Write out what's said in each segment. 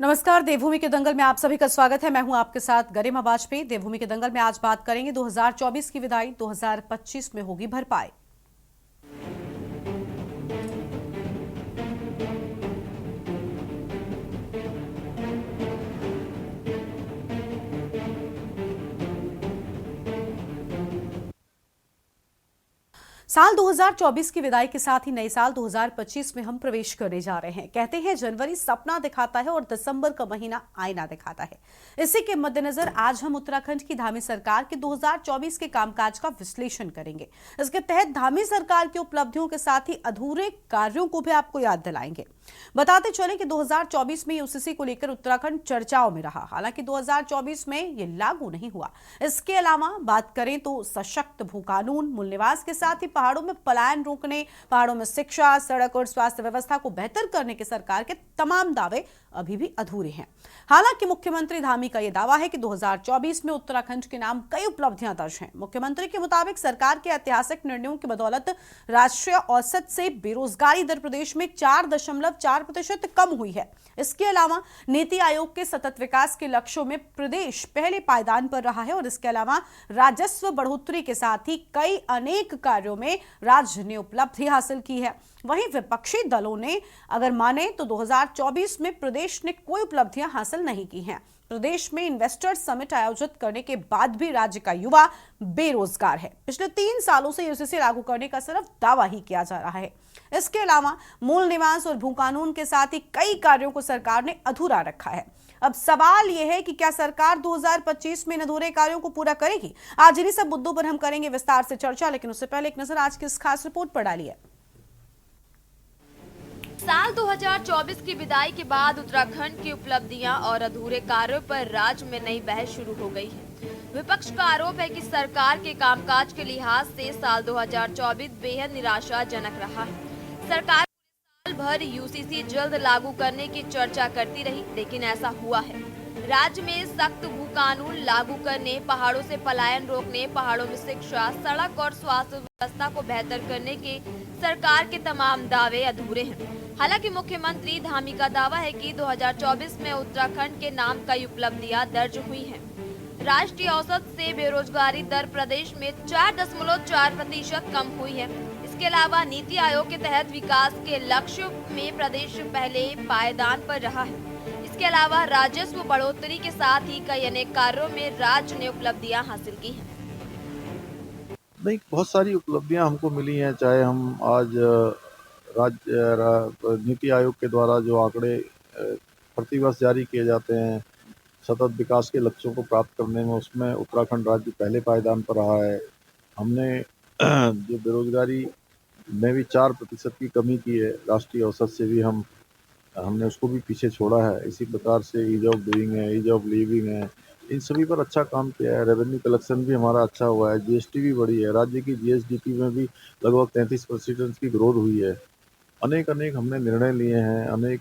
नमस्कार। देवभूमि के दंगल में आप सभी का स्वागत है। मैं हूं आपके साथ गरिमा वाजपेयी। देवभूमि के दंगल में आज बात करेंगे 2024 की विदाई 2025 में होगी भरपाई। साल 2024 की विदाई के साथ ही नए साल 2025 में हम प्रवेश करने जा रहे हैं। कहते हैं जनवरी सपना दिखाता है और दिसंबर का महीना आईना दिखाता है। इसी के मद्देनजर आज हम उत्तराखंड की धामी सरकार के 2024 के कामकाज का विश्लेषण करेंगे। इसके तहत धामी सरकार की उपलब्धियों के साथ ही अधूरे कार्यों को भी आपको याद दिलाएंगे। बताते चले कि 2024 में यूसीसी को लेकर उत्तराखंड चर्चाओं में रहा। हालांकि 2024 में ये लागू नहीं हुआ। इसके अलावा बात करें तो सशक्त भू कानून, मूल निवास के साथ ही पहाड़ों में पलायन रोकने, पहाड़ों में शिक्षा, सड़क और स्वास्थ्य व्यवस्था को बेहतर करने के सरकार के तमाम दावे अभी भी अधूरे हैं। हालांकि मुख्यमंत्री धामी का यह दावा है कि 2024 में उत्तराखंड के नाम कई उपलब्धियां दर्ज हैं। मुख्यमंत्री के मुताबिक सरकार के ऐतिहासिक निर्णयों की बदौलत राष्ट्रीय औसत से बेरोजगारी दर प्रदेश में 4.4% कम हुई है। इसके अलावा नीति आयोग के सतत विकास के लक्ष्यों में प्रदेश पहले पायदान पर रहा है और इसके अलावा राजस्व बढ़ोतरी के साथ ही कई अनेक कार्यों में राज्य ने उपलब्धि हासिल की है। वहीं विपक्षी दलों ने अगर माने तो 2024 में प्रदेश ने कोई उपलब्धियां हासिल नहीं की हैं। प्रदेश में इन्वेस्टर्स समिट आयोजित करने के बाद भी राज्य का युवा बेरोजगार है। पिछले 3 सालों से यूसीसी लागू करने का सिर्फ दावा ही किया जा रहा है। इसके अलावा मूल निवास और भू कानून के साथ ही कई कार्यों को सरकार ने अधूरा रखा है। अब सवाल यह है कि क्या सरकार 2025 में इन अधूरे कार्यों को पूरा करेगी? आज इन्हीं सब मुद्दों पर हम करेंगे विस्तार से चर्चा, लेकिन उससे पहले एक नजर आज की इस खास रिपोर्ट पर डालिए। साल 2024 की विदाई के बाद उत्तराखंड की उपलब्धियां और अधूरे कार्यों पर राज्य में नई बहस शुरू हो गई है। विपक्ष का आरोप है कि सरकार के कामकाज के लिहाज से साल 2024 बेहद निराशाजनक रहा है। सरकार साल भर यूसीसी जल्द लागू करने की चर्चा करती रही, लेकिन ऐसा हुआ है। राज्य में सख्त भू कानून लागू करने, पहाड़ों से पलायन रोकने, पहाड़ों में शिक्षा, सड़क और स्वास्थ्य व्यवस्था को बेहतर करने के सरकार के तमाम दावे अधूरे हैं। हालांकि मुख्यमंत्री धामी का दावा है कि 2024 में उत्तराखंड के नाम कई उपलब्धियां दर्ज हुई हैं। राष्ट्रीय औसत से बेरोजगारी दर प्रदेश में 4.4% कम हुई है। इसके अलावा नीति आयोग के तहत विकास के लक्ष्यों में प्रदेश पहले पायदान पर रहा है। इसके अलावा राजस्व बढ़ोतरी के साथ ही कई अनेक कार्यों में राज्य ने उपलब्धियां हासिल की हैं। नहीं, बहुत सारी उपलब्धियां हमको मिली हैं। चाहे हम आज नीति आयोग के द्वारा जो आंकड़े प्रतिवर्ष जारी किए जाते हैं सतत विकास के लक्ष्यों को प्राप्त करने में, उसमें उत्तराखंड राज्य पहले पायदान पर रहा है। हमने जो बेरोजगारी में भी 4% की कमी की है, राष्ट्रीय औसत से भी हमने उसको भी पीछे छोड़ा है। इसी प्रकार से ईज ऑफ डूइंग है, ईज ऑफ लिविंग है, इन सभी पर अच्छा काम किया है। रेवेन्यू कलेक्शन भी हमारा अच्छा हुआ है, जीएसटी भी बढ़ी है, राज्य की जीएसडीपी में भी लगभग 33% की ग्रोथ हुई है। अनेक हमने निर्णय लिए हैं, अनेक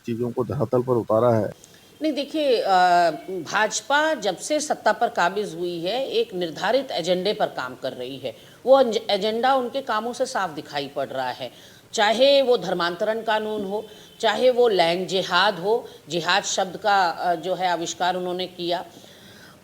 चीज़ों को धरातल पर उतारा है। नहीं, देखिए, भाजपा जब से सत्ता पर काबिज हुई है एक निर्धारित एजेंडे पर काम कर रही है। वो एजेंडा उनके कामों से साफ दिखाई पड़ रहा है। चाहे वो धर्मांतरण कानून हो, चाहे वो लैंड जिहाद हो, जिहाद शब्द का जो है आविष्कार उन्होंने किया,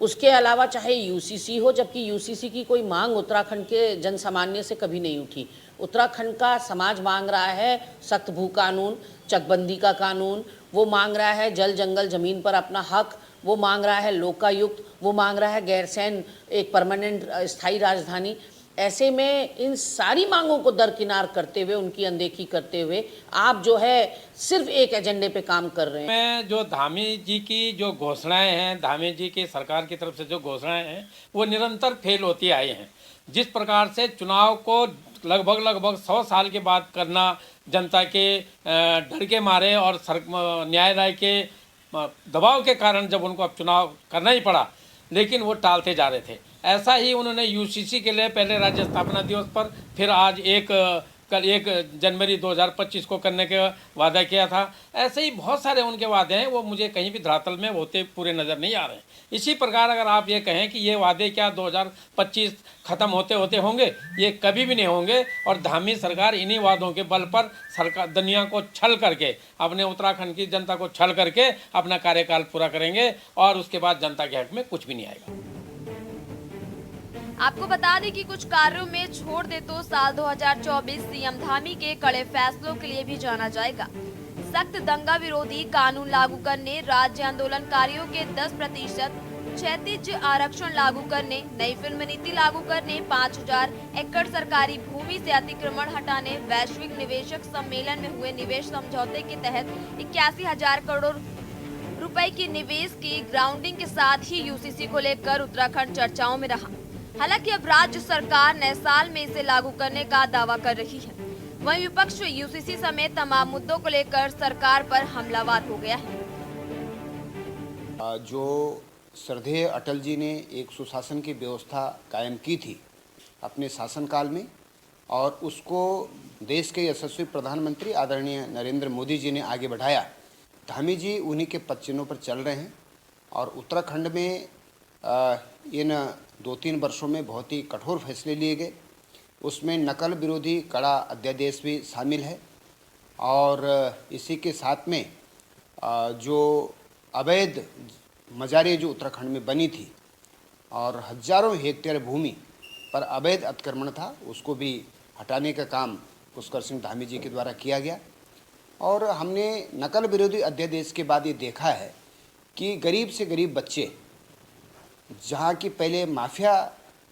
उसके अलावा चाहे यूसीसी हो, जबकि यूसीसी की कोई मांग उत्तराखंड के जनसामान्य से कभी नहीं उठी। उत्तराखंड का समाज मांग रहा है सख्त भू कानून, चकबंदी का कानून, वो मांग रहा है जल जंगल ज़मीन पर अपना हक, वो मांग रहा है लोकायुक्त, वो मांग रहा है गैरसैंण एक परमानेंट स्थायी राजधानी। ऐसे में इन सारी मांगों को दरकिनार करते हुए, उनकी अनदेखी करते हुए आप जो है सिर्फ एक एजेंडे पे काम कर रहे हैं। मैं जो धामी जी की जो घोषणाएं हैं, धामी जी की सरकार की तरफ से जो घोषणाएं हैं वो निरंतर फेल होती आई हैं। जिस प्रकार से चुनाव को लगभग 100 साल के बाद करना, जनता के डर के मारे और न्यायालय के दबाव के कारण जब उनको अब चुनाव करना ही पड़ा, लेकिन वो टालते जा रहे थे। ऐसा ही उन्होंने यूसीसी के लिए पहले राज्य स्थापना दिवस पर, फिर आज एक कल 1 जनवरी 2025 को करने का वादा किया था। ऐसे ही बहुत सारे उनके वादे हैं, वो मुझे कहीं भी धरातल में होते पूरे नज़र नहीं आ रहे हैं। इसी प्रकार अगर आप ये कहें कि ये वादे क्या 2025 ख़त्म होते होते होंगे, ये कभी भी नहीं होंगे। और धामी सरकार इन्हीं वादों के बल पर सरकार दुनिया को छल करके, अपने उत्तराखंड की जनता को छल करके अपना कार्यकाल पूरा करेंगे और उसके बाद जनता के हक में कुछ भी नहीं आएगा। आपको बता दें कि कुछ कार्यों में छोड़ दे तो साल 2024 सीएम धामी के कड़े फैसलों के लिए भी जाना जाएगा। सख्त दंगा विरोधी कानून लागू करने, राज्य आंदोलनकारियों के 10% क्षैतिज आरक्षण लागू करने, नई फिल्म नीति लागू करने, 5000 एकड़ सरकारी भूमि से अतिक्रमण हटाने, वैश्विक निवेशक सम्मेलन में हुए निवेश समझौते के तहत 81,000 करोड़ रुपए की निवेश की ग्राउंडिंग के साथ ही यूसीसी को लेकर उत्तराखंड चर्चाओं में रहा। हालांकि अब राज्य सरकार नए साल में इसे लागू करने का दावा कर रही है। वहीं विपक्ष यूसीसी समेत तमाम मुद्दों को लेकर सरकार पर हमलावर हो गया है। जो श्रद्धेय अटल जी ने एक सुशासन की व्यवस्था कायम की थी अपने शासनकाल में, और उसको देश के यशस्वी प्रधानमंत्री आदरणीय नरेंद्र मोदी जी ने आगे बढ़ाया। धामी जी उन्हीं के पद चिन्हों पर चल रहे हैं और उत्तराखंड में इन 2-3 वर्षों में बहुत ही कठोर फैसले लिए गए। उसमें नकल विरोधी कड़ा अध्यादेश भी शामिल है और इसी के साथ में जो अवैध मजारें जो उत्तराखंड में बनी थी और हजारों हेक्टेयर भूमि पर अवैध अतिक्रमण था, उसको भी हटाने का काम पुष्कर सिंह धामी जी के द्वारा किया गया। और हमने नकल विरोधी अध्यादेश के बाद ये देखा है कि गरीब से गरीब बच्चे, जहाँ की पहले माफिया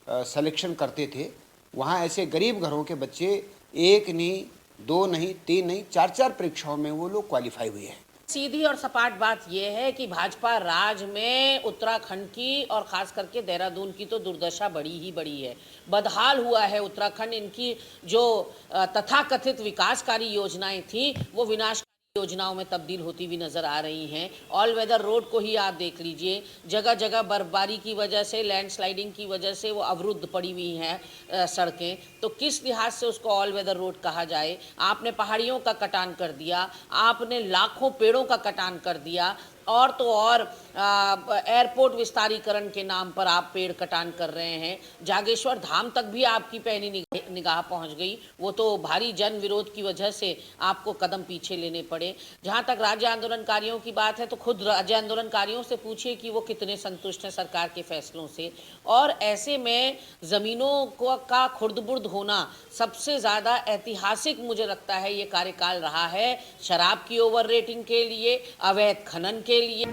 सिलेक्शन करते थे, वहाँ ऐसे गरीब घरों के बच्चे 1 नहीं, 2 नहीं, 3 नहीं, 4-4 परीक्षाओं में वो लोग क्वालिफाई हुए हैं। सीधी और सपाट बात यह है कि भाजपा राज में उत्तराखंड की और खास करके देहरादून की तो दुर्दशा बड़ी ही बड़ी है। बदहाल हुआ है उत्तराखंड। इनकी जो तथाकथित विकासकारी योजनाएं थी वो विनाशकारी योजनाओं में तब्दील होती हुई नजर आ रही हैं। ऑल वेदर रोड को ही आप देख लीजिए, जगह जगह बर्फबारी की वजह से, लैंडस्लाइडिंग की वजह से वो अवरुद्ध पड़ी हुई हैं सड़कें। तो किस लिहाज से उसको ऑल वेदर रोड कहा जाए? आपने पहाड़ियों का कटान कर दिया, आपने लाखों पेड़ों का कटान कर दिया, और तो और एयरपोर्ट विस्तारीकरण के नाम पर आप पेड़ कटान कर रहे हैं। जागेश्वर धाम तक भी आपकी पैनी निगाह पहुंच गई। वो तो भारी जन विरोध की वजह से आपको कदम पीछे लेने पड़े। जहां तक राज्य आंदोलनकारियों की बात है तो खुद राज्य आंदोलनकारियों से पूछिए कि वो कितने संतुष्ट हैं सरकार के फैसलों से। और ऐसे में ज़मीनों का खुर्द-बुर्द होना सबसे ज़्यादा ऐतिहासिक मुझे लगता है ये कार्यकाल रहा है। शराब की ओवर रेटिंग के लिए, अवैध खनन के लिए।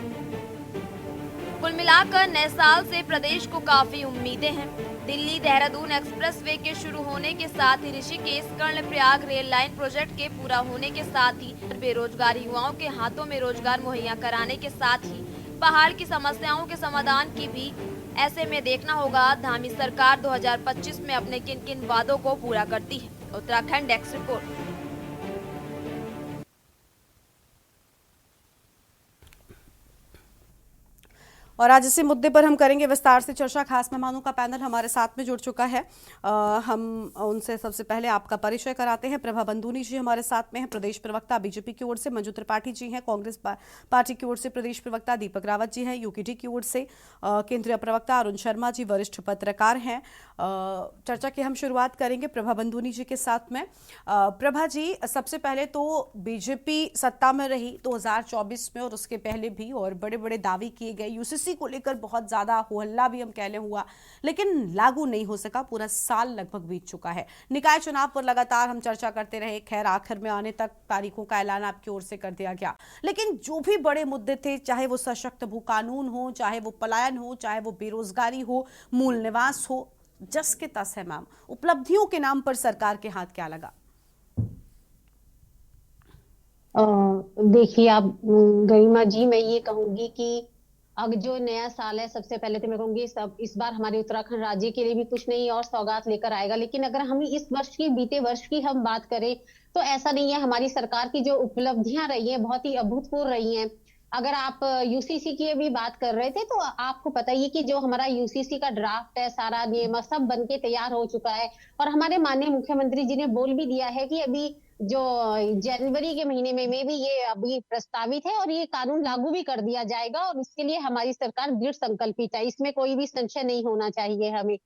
कुल मिलाकर नए साल से प्रदेश को काफी उम्मीदें हैं। दिल्ली देहरादून एक्सप्रेसवे के शुरू होने के साथ ही Rishikesh Karnaprayag rail line project के पूरा होने के साथ ही बेरोजगार युवाओं के हाथों में रोजगार मुहैया कराने के साथ ही पहाड़ की समस्याओं के समाधान की भी ऐसे में देखना होगा धामी सरकार 2025 में अपने किन किन वादों को पूरा करती है। Uttarakhand desk report. और आज इसी मुद्दे पर हम करेंगे विस्तार से चर्चा। खास मेहमानों का पैनल हमारे साथ में जुड़ चुका है। हम उनसे सबसे पहले आपका परिचय कराते हैं। प्रभा बंधूनी जी हमारे साथ में हैं, प्रदेश प्रवक्ता बीजेपी की ओर से। मंजू त्रिपाठी जी हैं, कांग्रेस पार्टी की ओर से प्रदेश प्रवक्ता। दीपक रावत जी हैं, यूकेडी की ओर से केंद्रीय प्रवक्ता। अरुण शर्मा जी वरिष्ठ पत्रकार हैं। चर्चा की हम शुरुआत करेंगे प्रभा बंधूनी जी के साथ में। प्रभा जी, सबसे पहले तो बीजेपी सत्ता में रही 2024 में और उसके पहले भी, और बड़े बड़े दावे किए गए। यूसीसी को लेकर बहुत ज्यादा हो हल्ला भी हम कह लें हुआ, लेकिन लागू नहीं हो सका। पूरा साल लगभग बीत चुका है। निकाय चुनाव पर लगातार हम चर्चा करते रहे। खैर, आखिर में आने तक तारीखों का ऐलान आपकी ओर से कर दिया गया, लेकिन जो भी बड़े मुद्दे थे, चाहे वो सशक्त भू कानून हो, चाहे वो पलायन हो, चाहे वो बेरोजगारी हो, मूल निवास हो, जस के तस है। मैम, उपलब्धियों के नाम पर सरकार के हाथ क्या लगा? देखिए आप गरिमा जी, मैं ये कहूंगी कि अब जो नया साल है, सबसे पहले तो मैं कहूंगी सब इस बार हमारे उत्तराखंड राज्य के लिए भी कुछ नहीं और सौगात लेकर आएगा। लेकिन अगर हम इस वर्ष की, बीते वर्ष की हम बात करें तो ऐसा नहीं है। हमारी सरकार की जो उपलब्धियां रही हैं बहुत ही अभूतपूर्व रही हैं। अगर आप यूसीसी की भी बात कर रहे थे तो आपको पता ही है कि जो हमारा यूसीसी का ड्राफ्ट है, सारा नियम सब बन के तैयार हो चुका है और हमारे माननीय मुख्यमंत्री जी ने बोल भी दिया है कि अभी जो जनवरी के महीने में भी ये अभी प्रस्तावित है और ये कानून लागू भी कर दिया जाएगा और इसके लिए हमारी सरकार दृढ़ संकल्पित है। इसमें कोई भी संशय नहीं होना चाहिए हमें।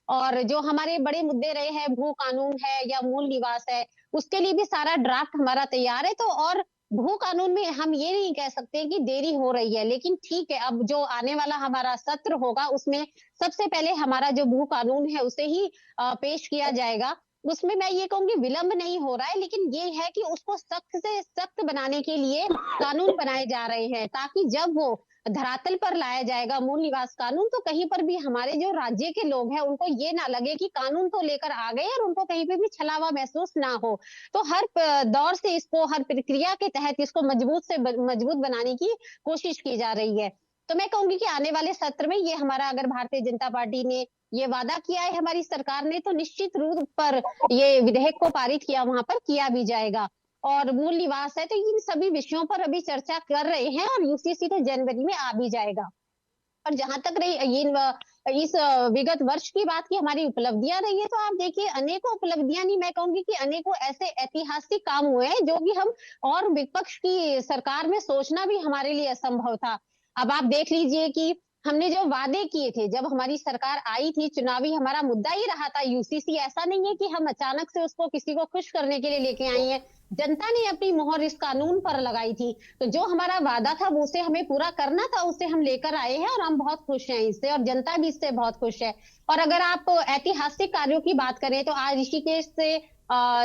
और जो हमारे बड़े मुद्दे रहे हैं, भू कानून है या मूल निवास है, उसके लिए भी सारा ड्राफ्ट हमारा तैयार है। तो और भू कानून में हम ये नहीं कह सकते कि देरी हो रही है, लेकिन ठीक है, अब जो आने वाला हमारा सत्र होगा उसमें सबसे पहले हमारा जो भू कानून है उसे ही पेश किया जाएगा। उसमें मैं ये कहूंगी विलंब नहीं हो रहा है, लेकिन ये है कि उसको सख्त से सख्त बनाने के लिए कानून बनाए जा रहे हैं ताकि जब वो धरातल पर लाया जाएगा मूल निवास कानून, तो कहीं पर भी हमारे जो राज्य के लोग हैं उनको ये ना लगे कि कानून तो लेकर आ गए और उनको कहीं पे भी छलावा महसूस ना हो। तो हर दौर से इसको, हर प्रक्रिया के तहत इसको मजबूत बनाने की कोशिश की जा रही है। तो मैं कहूंगी कि आने वाले सत्र में ये हमारा, अगर भारतीय जनता पार्टी ने ये वादा किया है हमारी सरकार ने, तो निश्चित रूप पर ये विधेयक को पारित किया वहां पर किया भी जाएगा। और मूल निवास है तो इन सभी विषयों पर अभी चर्चा कर रहे हैं और यूसीसी तो जनवरी में आ भी जाएगा। और जहां तक रही इस विगत वर्ष की बात की हमारी उपलब्धियां रही है, तो आप देखिए अनेकों उपलब्धियां नहीं, मैं कहूंगी कि अनेकों ऐसे ऐतिहासिक काम हुए हैं जो कि हम और विपक्ष की सरकार में सोचना भी हमारे लिए असंभव था। अब आप देख लीजिए कि हमने जो वादे किए थे जब हमारी सरकार आई थी, चुनावी हमारा मुद्दा ही रहा था यूसीसी। ऐसा नहीं है कि हम अचानक से उसको किसी को खुश करने के लिए लेके आई हैं, जनता ने अपनी मोहर इस कानून पर लगाई थी। तो जो हमारा वादा था वो उसे हमें पूरा करना था, उसे हम लेकर आए हैं और हम बहुत खुश हैं इससे और जनता भी इससे बहुत खुश है। और अगर आप ऐतिहासिक कार्यों की बात करें तो आज ऋषिकेश से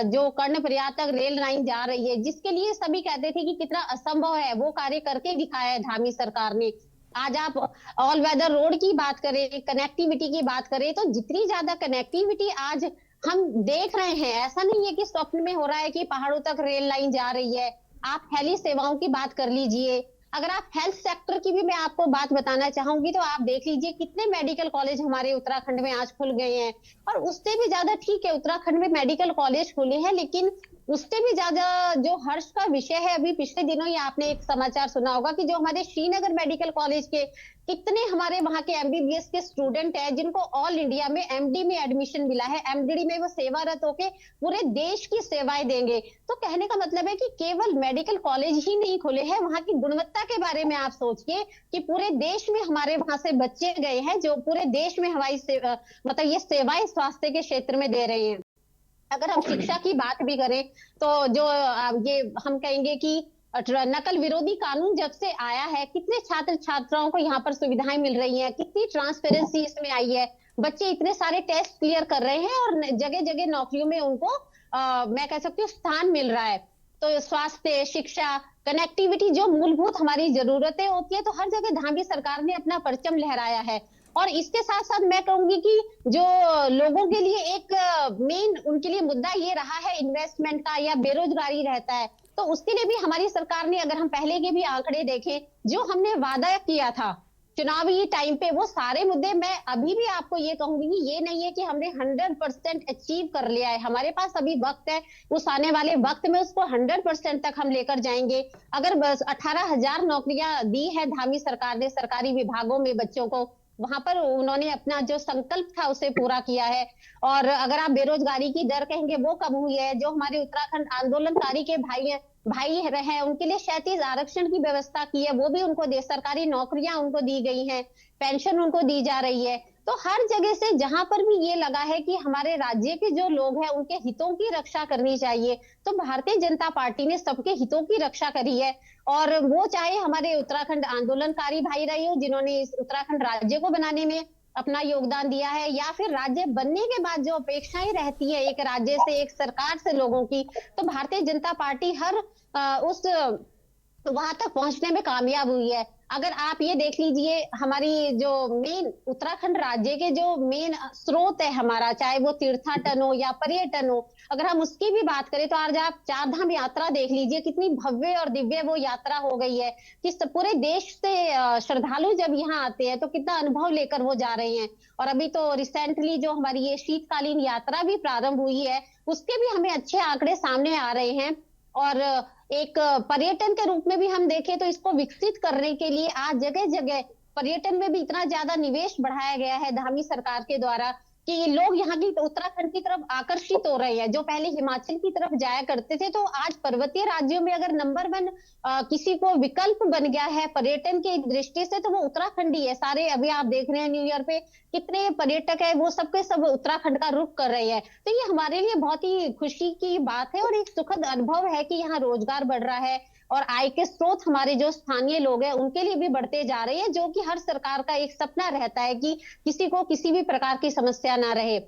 जो कर्णप्रयाग तक रेल लाइन जा रही है, जिसके लिए सभी कहते थे कि कितना असंभव है, वो कार्य करके दिखाया है धामी सरकार ने। आज आप ऑल वेदर रोड की बात करें, कनेक्टिविटी की बात करें, तो जितनी ज्यादा कनेक्टिविटी आज हम देख रहे हैं, ऐसा नहीं है कि स्वप्न में हो रहा है कि पहाड़ों तक रेल लाइन जा रही है। आप हेली सेवाओं की बात कर लीजिए, अगर आप हेल्थ सेक्टर की भी मैं आपको बात बताना चाहूंगी तो आप देख लीजिए कितने मेडिकल कॉलेज हमारे उत्तराखंड में आज खुल गए हैं। और उससे भी ज्यादा, ठीक है उत्तराखंड में मेडिकल कॉलेज खुले हैं, लेकिन उससे भी ज्यादा जो हर्ष का विषय है, अभी पिछले दिनों ही आपने एक समाचार सुना होगा कि जो हमारे श्रीनगर मेडिकल कॉलेज के कितने हमारे वहां के एमबीबीएस के स्टूडेंट हैं जिनको ऑल इंडिया में एमडी में एडमिशन मिला है, एमडी में वो सेवारत होके पूरे देश की सेवाएं देंगे। तो कहने का मतलब है कि केवल मेडिकल कॉलेज ही नहीं खुले हैं, वहां की गुणवत्ता के बारे में आप सोचिए कि पूरे देश में हमारे वहां से बच्चे गए हैं जो पूरे देश में हवाई मतलब ये सेवाएं स्वास्थ्य के क्षेत्र में दे रहे हैं। अगर हम शिक्षा की बात भी करें तो जो ये हम कहेंगे कि नकल विरोधी कानून जब से आया है, कितने छात्र छात्राओं को यहाँ पर सुविधाएं मिल रही हैं, कितनी ट्रांसपेरेंसी इसमें आई है, बच्चे इतने सारे टेस्ट क्लियर कर रहे हैं और जगह जगह नौकरियों में उनको मैं कह सकती हूँ स्थान मिल रहा है। तो स्वास्थ्य, शिक्षा, कनेक्टिविटी जो मूलभूत हमारी जरूरतें होती है, तो हर जगह धामी सरकार ने अपना परचम लहराया है। और इसके साथ साथ मैं कहूंगी कि जो लोगों के लिए एक मेन उनके लिए मुद्दा ये रहा है इन्वेस्टमेंट का या बेरोजगारी रहता है, तो उसके लिए भी हमारी सरकार ने, अगर हम पहले के भी आंकड़े देखें, जो हमने वादा किया था चुनावी टाइम पे, वो सारे मुद्दे मैं अभी भी आपको ये कहूंगी कि ये नहीं है कि हमने 100% अचीव कर लिया है, हमारे पास अभी वक्त है, उस आने वाले वक्त में उसको 100% तक हम लेकर जाएंगे। अगर बस 18,000 नौकरियां दी है धामी सरकार ने सरकारी विभागों में बच्चों को, वहां पर उन्होंने अपना जो संकल्प था उसे पूरा किया है। और अगर आप बेरोजगारी की दर कहेंगे वो कम हुई है, जो हमारे उत्तराखंड आंदोलनकारी के भाई रहे उनके लिए 37 आरक्षण की व्यवस्था की है, वो भी उनको सरकारी नौकरियां उनको दी गई हैं, पेंशन उनको दी जा रही है। तो हर जगह से जहां पर भी ये लगा है कि हमारे राज्य के जो लोग हैं उनके हितों की रक्षा करनी चाहिए, तो भारतीय जनता पार्टी ने सबके हितों की रक्षा करी है। और वो चाहे हमारे उत्तराखंड आंदोलनकारी भाई रहे हो जिन्होंने इस उत्तराखंड राज्य को बनाने में अपना योगदान दिया है, या फिर राज्य बनने के बाद जो अपेक्षाएं रहती है एक राज्य से, एक सरकार से लोगों की, तो भारतीय जनता पार्टी हर उस वहां तक पहुंचने में कामयाब हुई है। अगर आप ये देख लीजिए, हमारी जो मेन उत्तराखंड राज्य के जो मेन स्रोत है हमारा, चाहे वो तीर्थाटन हो या पर्यटन हो, अगर हम उसकी भी बात करें तो आज आप चार धाम यात्रा देख लीजिए, कितनी भव्य और दिव्य वो यात्रा हो गई है कि पूरे देश से श्रद्धालु जब यहाँ आते हैं तो कितना अनुभव लेकर वो जा रहे हैं। और अभी तो रिसेंटली जो हमारी ये शीतकालीन यात्रा भी प्रारंभ हुई है, उसके भी हमें अच्छे आंकड़े सामने आ रहे हैं। और एक पर्यटन के रूप में भी हम देखें तो इसको विकसित करने के लिए आज जगह जगह पर्यटन में भी इतना ज्यादा निवेश बढ़ाया गया है धामी सरकार के द्वारा कि लोग यहाँ की उत्तराखंड की तरफ आकर्षित हो रहे हैं। जो पहले हिमाचल की तरफ जाया करते थे, तो आज पर्वतीय राज्यों में अगर नंबर 1 किसी को विकल्प बन गया है पर्यटन की दृष्टि से, तो वो उत्तराखंड ही है। सारे अभी आप देख रहे हैं न्यू ईयर पे कितने पर्यटक है, वो सबके सब उत्तराखंड का रुख कर रहे हैं। तो ये हमारे लिए बहुत ही खुशी की बात है और एक सुखद अनुभव है कि यहाँ रोजगार बढ़ रहा है और आय के स्रोत हमारे जो स्थानीय लोग हैं उनके लिए भी बढ़ते जा रहे हैं, जो कि हर सरकार का एक सपना रहता है कि किसी को किसी भी प्रकार की समस्या ना रहे।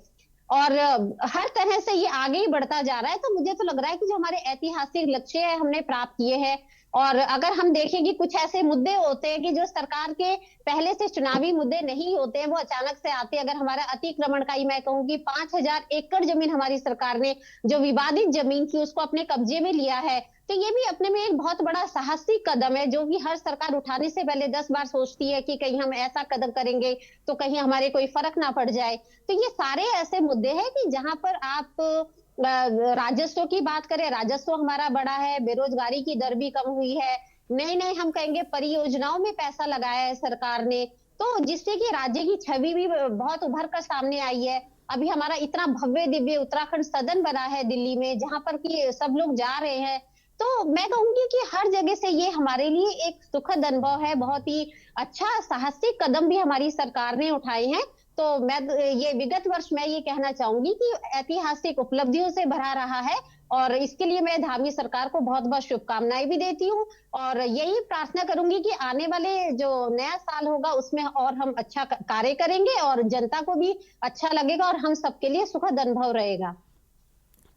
और हर तरह से ये आगे ही बढ़ता जा रहा है। तो मुझे तो लग रहा है कि जो हमारे ऐतिहासिक लक्ष्य है हमने प्राप्त किए हैं। और अगर हम देखें कि कुछ ऐसे मुद्दे होते हैं कि जो सरकार के पहले से चुनावी मुद्दे नहीं होते हैं, वो अचानक से आते हैं। अगर हमारा अतिक्रमण का ही मैं कहूंगी 5000 एकड़ जमीन हमारी सरकार ने जो विवादित जमीन थी उसको अपने कब्जे में लिया है, तो ये भी अपने में एक बहुत बड़ा साहसिक कदम है, जो कि हर सरकार उठाने से पहले 10 बार सोचती है कि कहीं हम ऐसा कदम करेंगे तो कहीं हमारे कोई फर्क ना पड़ जाए। तो ये सारे ऐसे मुद्दे हैं कि जहां पर आप राजस्व की बात करें, राजस्व हमारा बढ़ा है, बेरोजगारी की दर भी कम हुई है, नए नए हम कहेंगे परियोजनाओं में पैसा लगाया है सरकार ने, तो जिससे कि राज्य की छवि भी बहुत उभर कर सामने आई है। अभी हमारा इतना भव्य दिव्य उत्तराखंड सदन बना है दिल्ली में, जहां पर कि सब लोग जा रहे हैं। तो मैं कहूंगी कि हर जगह से ये हमारे लिए एक सुखद अनुभव है। बहुत ही अच्छा साहसिक कदम भी हमारी सरकार ने उठाए हैं। तो मैं ये विगत वर्ष मैं ये कहना चाहूंगी कि ऐतिहासिक उपलब्धियों से भरा रहा है और इसके लिए मैं धामी सरकार को बहुत बहुत शुभकामनाएं भी देती हूँ और यही प्रार्थना करूंगी कि आने वाले जो नया साल होगा उसमें और हम अच्छा कार्य करेंगे और जनता को भी अच्छा लगेगा और हम सबके लिए सुखद अनुभव रहेगा।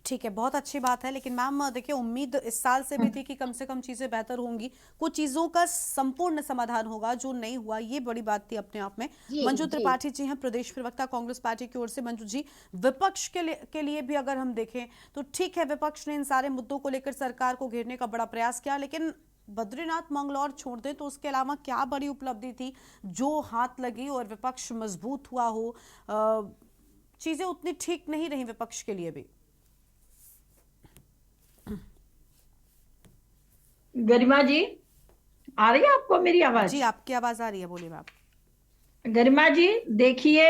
ठीक है, बहुत अच्छी बात है। लेकिन मैम देखिए, उम्मीद इस साल से भी थी कि कम से कम चीज़ें बेहतर होंगी, कुछ चीज़ों का संपूर्ण समाधान होगा, जो नहीं हुआ ये बड़ी बात थी अपने आप में। मंजू त्रिपाठी जी हैं प्रदेश प्रवक्ता कांग्रेस पार्टी की ओर से। मंजू जी, विपक्ष के लिए भी अगर हम देखें तो ठीक है, विपक्ष ने इन सारे मुद्दों को लेकर सरकार को घेरने का बड़ा प्रयास किया, लेकिन बद्रीनाथ मंगलौर छोड़ दें तो उसके अलावा क्या बड़ी उपलब्धि थी जो हाथ लगी और विपक्ष मजबूत हुआ हो? चीज़ें उतनी ठीक नहीं रही विपक्ष के लिए भी। गरिमा जी, आ रही है आपको मेरी आवाज? जी, आपकी आवाज आ रही है, बोलिए मैम। गरिमा जी, देखिए,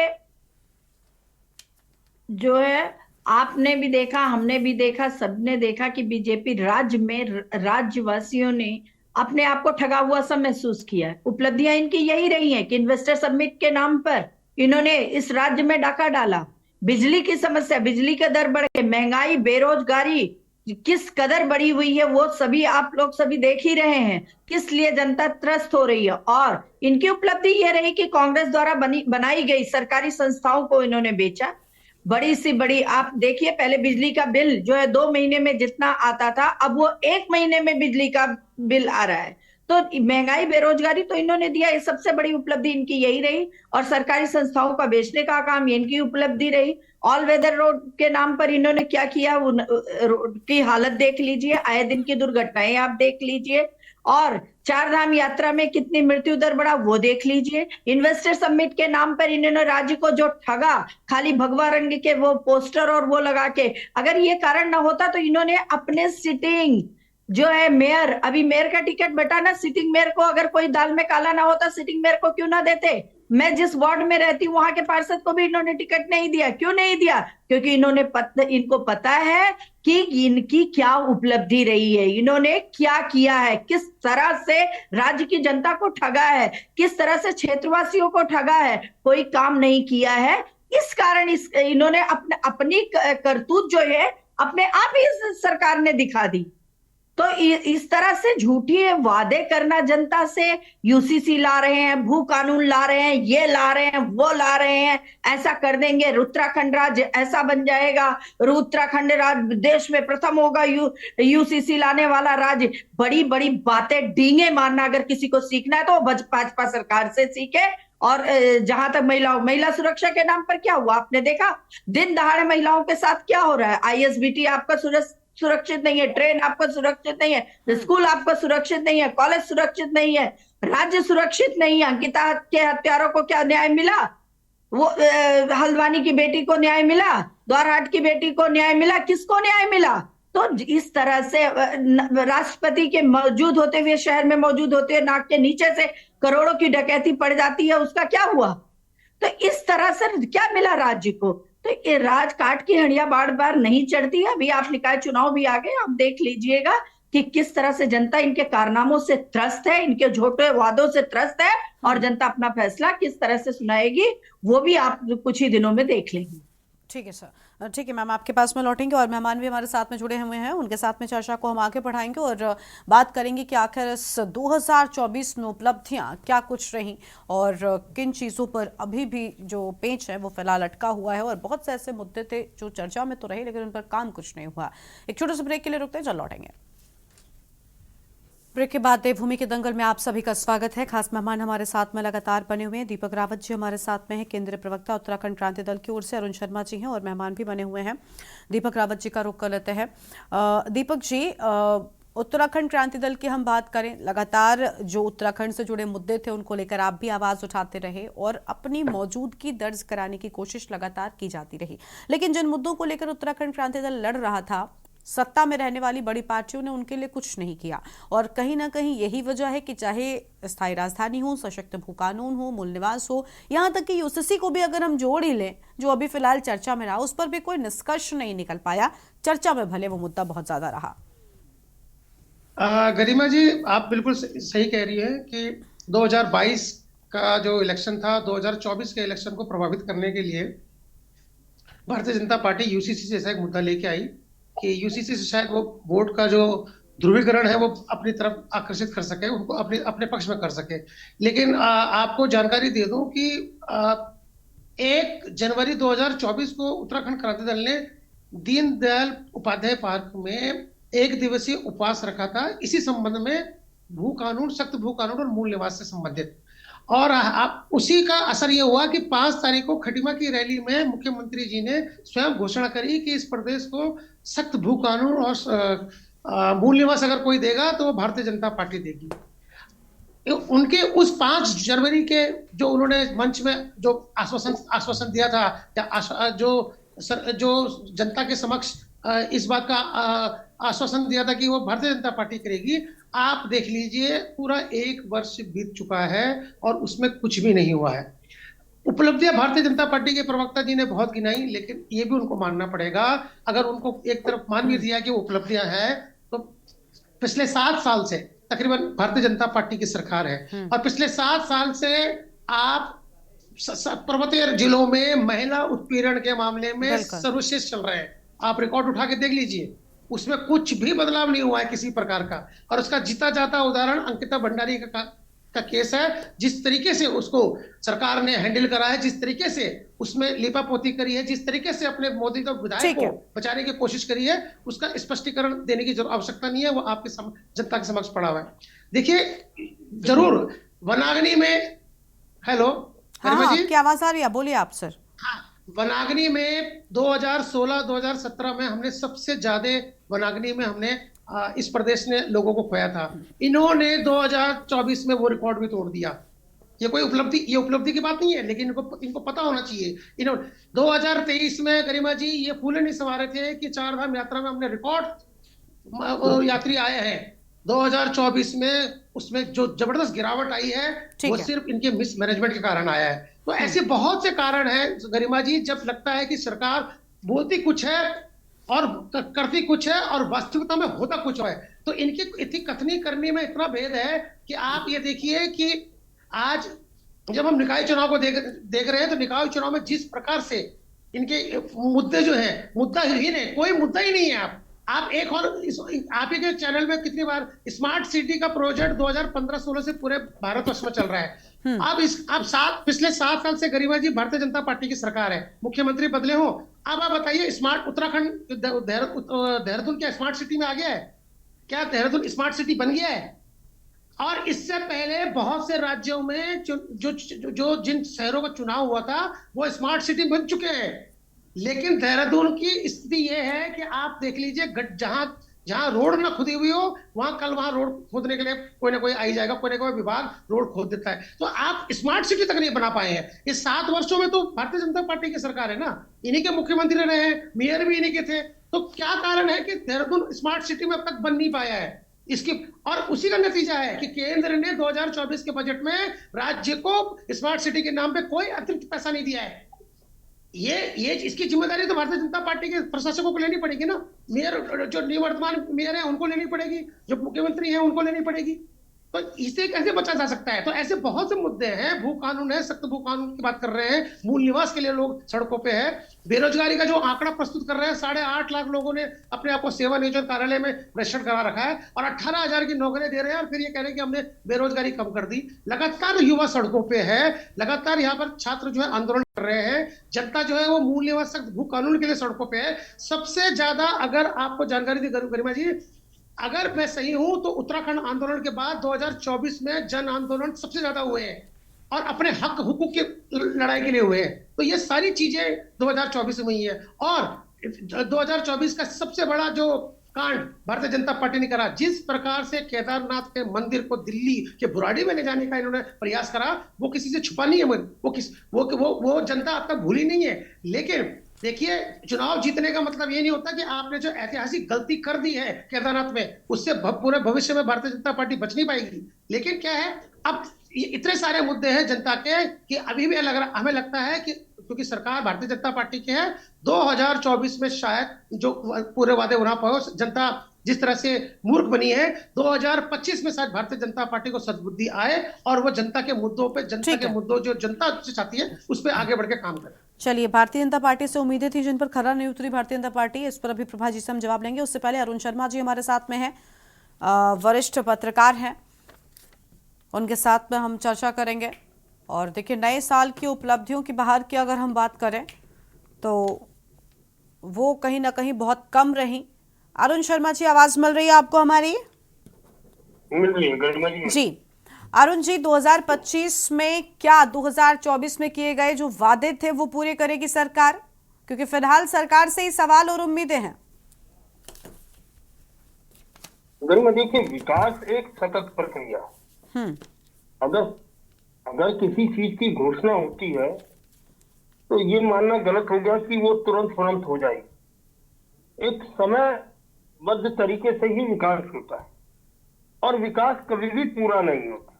जो है आपने भी देखा, हमने भी देखा, सबने देखा कि बीजेपी राज्य में राज्यवासियों ने अपने आप को ठगा हुआ सा महसूस किया है। उपलब्धियां इनकी यही रही हैं कि इन्वेस्टर समिट के नाम पर इन्होंने इस राज्य में डाका डाला। बिजली की समस्या, बिजली का दर बढ़ गए, महंगाई, बेरोजगारी किस कदर बढ़ी हुई है वो सभी आप लोग सभी देख ही रहे हैं, किस लिए जनता त्रस्त हो रही है। और इनकी उपलब्धि ये रही कि कांग्रेस द्वारा बनाई गई सरकारी संस्थाओं को इन्होंने बेचा। बड़ी सी बड़ी आप देखिए, पहले बिजली का बिल जो है 2 महीने में जितना आता था, अब वो 1 महीने में बिजली का बिल आ रहा है। तो महंगाई, बेरोजगारी तो इन्होंने दिया, ये सबसे बड़ी उपलब्धि इनकी यही रही। और सरकारी संस्थाओं का बेचने का काम ये इनकी उपलब्धि रही। ऑल वेदर रोड के नाम पर इन्होंने क्या किया, वो रोड की हालत देख लीजिए, आए दिन की दुर्घटनाएं आप देख लीजिए, और 4 धाम यात्रा में कितनी मृत्यु दर बढ़ा वो देख लीजिए। इन्वेस्टर समिट के नाम पर इन्होंने राज्य को जो ठगा, खाली भगवा रंग के वो पोस्टर और वो लगा के, अगर ये कारण ना होता तो इन्होंने अपने सिटिंग जो है मेयर, अभी मेयर का टिकट बटा ना, सिटिंग मेयर को अगर कोई दाल में काला ना होता, सिटिंग मेयर को क्यों ना देते? मैं जिस वार्ड में रहती हूँ वहां के पार्षद को भी इन्होंने टिकट नहीं दिया। क्यों नहीं दिया? क्योंकि इनको पता है कि इनकी क्या उपलब्धि रही है, इन्होंने क्या किया है, किस तरह से राज्य की जनता को ठगा है, किस तरह से क्षेत्रवासियों को ठगा है, कोई काम नहीं किया है। इस कारण इन्होंने अपनी करतूत जो है अपने आप ही सरकार ने दिखा दी। तो इस तरह से झूठी वादे करना जनता से, यूसीसी ला रहे हैं, भू कानून ला रहे हैं, ये ला रहे हैं, वो ला रहे हैं, ऐसा कर देंगे, उत्तराखंड राज्य ऐसा बन जाएगा, उत्तराखंड राज्य देश में प्रथम होगा यूसीसी लाने वाला राज्य। बड़ी बड़ी बातें, डींगे मारना अगर किसी को सीखना है तो भाजपा सरकार से सीखे। और जहां तक महिला सुरक्षा के नाम पर क्या हुआ आपने देखा, दिन दहाड़े महिलाओं के साथ क्या हो रहा है। आईएसबीटी आपका सुरक्षित नहीं है, ट्रेन आपको सुरक्षित नहीं है, स्कूल आपको सुरक्षित नहीं है, कॉलेज सुरक्षित नहीं है, राज्य सुरक्षित नहीं है। अंकिता के हत्यारों को क्या न्याय मिला? वो हल्द्वानी की बेटी को न्याय मिला, द्वारहाट की बेटी को न्याय मिला, किसको न्याय मिला? तो इस तरह से राष्ट्रपति के मौजूद होते हुए, शहर में मौजूद होते हुए नाक के नीचे से करोड़ों की डकैती पड़ जाती है, उसका क्या हुआ? तो इस तरह से क्या मिला राज्य को? तो ये राज काट की हंडिया बार बार नहीं चढ़ती है। अभी आप निकाय चुनाव भी आ गए, आप देख लीजिएगा कि किस तरह से जनता इनके कारनामों से त्रस्त है, इनके झूठे वादों से त्रस्त है, और जनता अपना फैसला किस तरह से सुनाएगी वो भी आप कुछ ही दिनों में देख लेंगे। ठीक है सर, ठीक है मैम, आपके पास में लौटेंगे और मेहमान भी हमारे साथ में जुड़े हुए हैं, उनके साथ में चर्चा को हम आगे बढ़ाएंगे और बात करेंगे कि आखिर इस 2024 में उपलब्धियां क्या कुछ रहीं और किन चीज़ों पर अभी भी जो पेंच है वो फिलहाल अटका हुआ है, और बहुत से ऐसे मुद्दे थे जो चर्चा में तो रहे लेकिन उन पर काम कुछ नहीं हुआ। एक छोटे से ब्रेक के लिए रुकते हैं, जल्द लौटेंगे। ब्रेक के बाद देवभूमि के दंगल में आप सभी का स्वागत है। खास मेहमान हमारे साथ में लगातार बने हुए हैं। दीपक रावत जी हमारे साथ में हैं, केंद्रीय प्रवक्ता उत्तराखंड क्रांति दल की ओर से। अरुण शर्मा जी हैं और मेहमान भी बने हुए हैं। दीपक रावत जी का रुख कर लेते हैं। दीपक जी, उत्तराखंड क्रांति दल की हम बात करें, लगातार जो उत्तराखंड से जुड़े मुद्दे थे उनको लेकर आप भी आवाज उठाते रहे और अपनी मौजूदगी दर्ज कराने की कोशिश लगातार की जाती रही, लेकिन जिन मुद्दों को लेकर उत्तराखंड क्रांति दल लड़ रहा था, सत्ता में रहने वाली बड़ी पार्टियों ने उनके लिए कुछ नहीं किया। और कहीं ना कहीं यही वजह है कि चाहे स्थायी राजधानी हो, सशक्त भू कानून हो, मूल निवास हो, यहाँ तक कि यूसीसी को भी अगर हम जोड़ ही लें जो अभी फिलहाल चर्चा में रहा, उस पर भी कोई निष्कर्ष नहीं निकल पाया। चर्चा में भले वो मुद्दा बहुत ज्यादा रहा। गरिमा जी, आप बिल्कुल सही कह रही है कि 2022 का जो इलेक्शन था, 2024 के इलेक्शन को प्रभावित करने के लिए भारतीय जनता पार्टी यूसीसी जैसा एक मुद्दा लेके आई कि यूसीसी से शायद वो वोट का जो ध्रुवीकरण है वो अपनी तरफ आकर्षित कर सके, उनको अपने पक्ष में कर सके। लेकिन आपको जानकारी दे दूं कि 1 जनवरी 2024 को उत्तराखंड क्रांति दल ने दीनदयाल उपाध्याय पार्क में 1 दिवसीय उपवास रखा था, इसी संबंध में भू कानून, सख्त भू कानून और मूल निवास से संबंधित। और उसी का असर यह हुआ कि 5 तारीख को खटीमा की रैली में मुख्यमंत्री जी ने स्वयं घोषणा करी कि इस प्रदेश को सख्त भू कानून और मूल निवास अगर कोई देगा तो वो भारतीय जनता पार्टी देगी। उनके उस 5 जनवरी के जो उन्होंने मंच में जो आश्वासन दिया था, या जो जनता के समक्ष इस बात का आश्वासन दिया था कि वो भारतीय जनता पार्टी करेगी, आप देख लीजिए पूरा 1 वर्ष बीत चुका है और उसमें कुछ भी नहीं हुआ है। उपलब्धियां भारतीय जनता पार्टी के प्रवक्ता जी ने बहुत गिनाई, लेकिन ये भी उनको मानना पड़ेगा, अगर उनको एक तरफ मान भी दिया कि उपलब्धियां हैं, तो पिछले 7 साल से तकरीबन भारतीय जनता पार्टी की सरकार है और पिछले 7 साल से आप पर्वतीय जिलों में महिला उत्पीड़न के मामले में सर्वश्रेष्ठ चल रहे हैं। आप रिकॉर्ड उठा के देख लीजिए, उसमें कुछ भी बदलाव नहीं हुआ है किसी प्रकार का। और उसका जीता जाता उदाहरण अंकिता भंडारी का केस है। जिस तरीके से उसको सरकार ने हैंडल करा है, जिस तरीके से उसमें लिपापोती करी है, जिस तरीके से अपने मौजूदा विधायक को बचाने की कोशिश करी है, उसका स्पष्टीकरण देने की आवश्यकता नहीं है, वो आपके जनता के समक्ष पड़ा हुआ है। देखिए, जरूर वनाग्नि में, हेलो हाँ, क्या आवाज आ रही है? बोलिए आप सर। वनाग्नि में 2016-2017 में हमने सबसे ज्यादा वनाग्नि में हमने इस प्रदेश ने लोगों को खोया था। इन्होंने 2024 में वो रिकॉर्ड भी तोड़ दिया। ये उपलब्धि की बात नहीं है, लेकिन इनको पता होना चाहिए। इन्होंने 2023 में, गरिमा जी, ये फूले नहीं समा रहे थे कि 4 धाम यात्रा में हमने रिकॉर्ड यात्री आए हैं। 2024 में उसमें जो जबरदस्त गिरावट आई है वो सिर्फ इनके मिसमैनेजमेंट के कारण आया है। तो ऐसे बहुत से कारण हैं गरिमा जी, जब लगता है कि सरकार बोलती कुछ है और करती कुछ है और वास्तविकता में होता कुछ है, तो इनकी इतनी कथनी करने में इतना भेद है कि आप ये देखिए कि आज जब हम निकाय चुनाव को देख रहे हैं, तो निकाय चुनाव में जिस प्रकार से इनके मुद्दे जो है, मुद्दा ही नहीं, कोई मुद्दा ही नहीं है। आप एक और आप ही के चैनल में कितनी बार स्मार्ट सिटी का प्रोजेक्ट 2015-16 से पूरे भारतवर्ष में चल रहा है। अब पिछले 7 साल से गरिमा जी भारतीय जनता पार्टी की सरकार है, मुख्यमंत्री बदले हो, अब आप बताइए, स्मार्ट उत्तराखंड देहरादून क्या स्मार्ट सिटी में आ गया है? क्या देहरादून स्मार्ट सिटी बन गया है? और इससे पहले बहुत से राज्यों में जो जिन शहरों का चुनाव हुआ था वो स्मार्ट सिटी बन चुके हैं, लेकिन देहरादून की स्थिति यह है कि आप देख लीजिए, जहां रोड ना खुदी हुई हो वहां रोड खोदने के लिए कोई ना कोई आई जाएगा, कोई ना कोई विभाग रोड खोद देता है। तो आप स्मार्ट सिटी तक नहीं बना पाए हैं। इस 7 वर्षों में तो भारतीय जनता पार्टी की सरकार है ना, इन्हीं के मुख्यमंत्री रहे हैं, मेयर भी इन्हीं के थे, तो क्या कारण है कि देहरादून स्मार्ट सिटी में अब तक बन नहीं पाया है? इसकी और उसी का नतीजा है कि केंद्र ने 2024 के बजट में राज्य को स्मार्ट सिटी के नाम पे कोई अतिरिक्त पैसा नहीं दिया है। ये इसकी जिम्मेदारी तो भारतीय जनता पार्टी के प्रशासकों को लेनी पड़ेगी ना। मेयर, जो निवर्तमान मेयर है उनको लेनी पड़ेगी, जो मुख्यमंत्री है उनको लेनी पड़ेगी। तो इसे कैसे बचा जा सकता है? तो ऐसे बहुत से मुद्दे हैं। भू कानून है, सख्त भू कानून की बात कर रहे हैं, मूल निवास के लिए लोग सड़कों पे है, बेरोजगारी का जो आंकड़ा प्रस्तुत कर रहे हैं, 8.5 लाख लोगों ने अपने आप को सेवा नियोजन कार्यालय में रजिस्टर्ड करा रखा है और 18,000 की नौकरियां दे रहे हैं और फिर ये कह रहे हैं कि हमने बेरोजगारी कम कर दी। लगातार युवा सड़कों पे है, लगातार यहाँ पर छात्र जो है आंदोलन कर रहे हैं, जनता जो है वो मूल निवास सख्त भू कानून के लिए सड़कों पे है। सबसे ज्यादा अगर आपको जानकारी दी गरिमा जी, अगर मैं सही हूं तो उत्तराखंड आंदोलन के बाद 2024 में जन आंदोलन सबसे ज्यादा हुए हैं और अपने हक हुकूक की लड़ाई के लिए हुए हैं। तो ये सारी चीजें 2024 में हुई है और 2024 का सबसे बड़ा जो कांड भारतीय जनता पार्टी ने करा, जिस प्रकार से केदारनाथ के मंदिर को दिल्ली के बुराड़ी में ले जाने का इन्होंने प्रयास करा, वो किसी से छुपा नहीं है। वो जनता अब तक भूली नहीं है। लेकिन देखिए, चुनाव जीतने का मतलब ये नहीं होता कि आपने जो ऐतिहासिक गलती कर दी है केदारनाथ में, उससे पूरे भविष्य में भारतीय जनता पार्टी बच नहीं पाएगी। लेकिन क्या है, अब इतने सारे मुद्दे हैं जनता के कि अभी भी हमें लगता है कि क्योंकि सरकार भारतीय जनता पार्टी की है, 2024 में शायद जो पूरे वादे हो ना पाए, जनता जिस तरह से मूर्ख बनी है, 2025 में शायद भारतीय जनता पार्टी को सद्बुद्धि आए और वो जनता के मुद्दों पे, जनता के मुद्दों जो जनता चाहती है उस पर आगे बढ़ के काम करे। चलिए, भारतीय जनता पार्टी से उम्मीदें थी जिन पर खरा नहीं उतरी भारतीय जनता पार्टी, इस पर अभी प्रभा जी से हम जवाब लेंगे। उससे पहले अरुण शर्मा जी हमारे साथ में हैं, वरिष्ठ पत्रकार हैं, उनके साथ में हम चर्चा करेंगे। और देखिए, नए साल की उपलब्धियों की बाहर की अगर हम बात करें तो वो कहीं ना कहीं बहुत कम रही। अरुण शर्मा जी, आवाज मिल रही है आपको हमारी? मिल रही है गरिमा जी। जी अरुण जी, 2025 में क्या 2024 में किए गए जो वादे थे वो पूरे करेगी सरकार? क्योंकि फिलहाल सरकार से ही सवाल और उम्मीदें हैं। गरिमा, देखिए, विकास एक सतत प्रक्रिया। अगर किसी चीज की घोषणा होती है तो ये मानना गलत हो गया कि वो तुरंत हो जाएगी। एक समयबद्ध तरीके से ही विकास होता है और विकास कभी भी पूरा नहीं होता।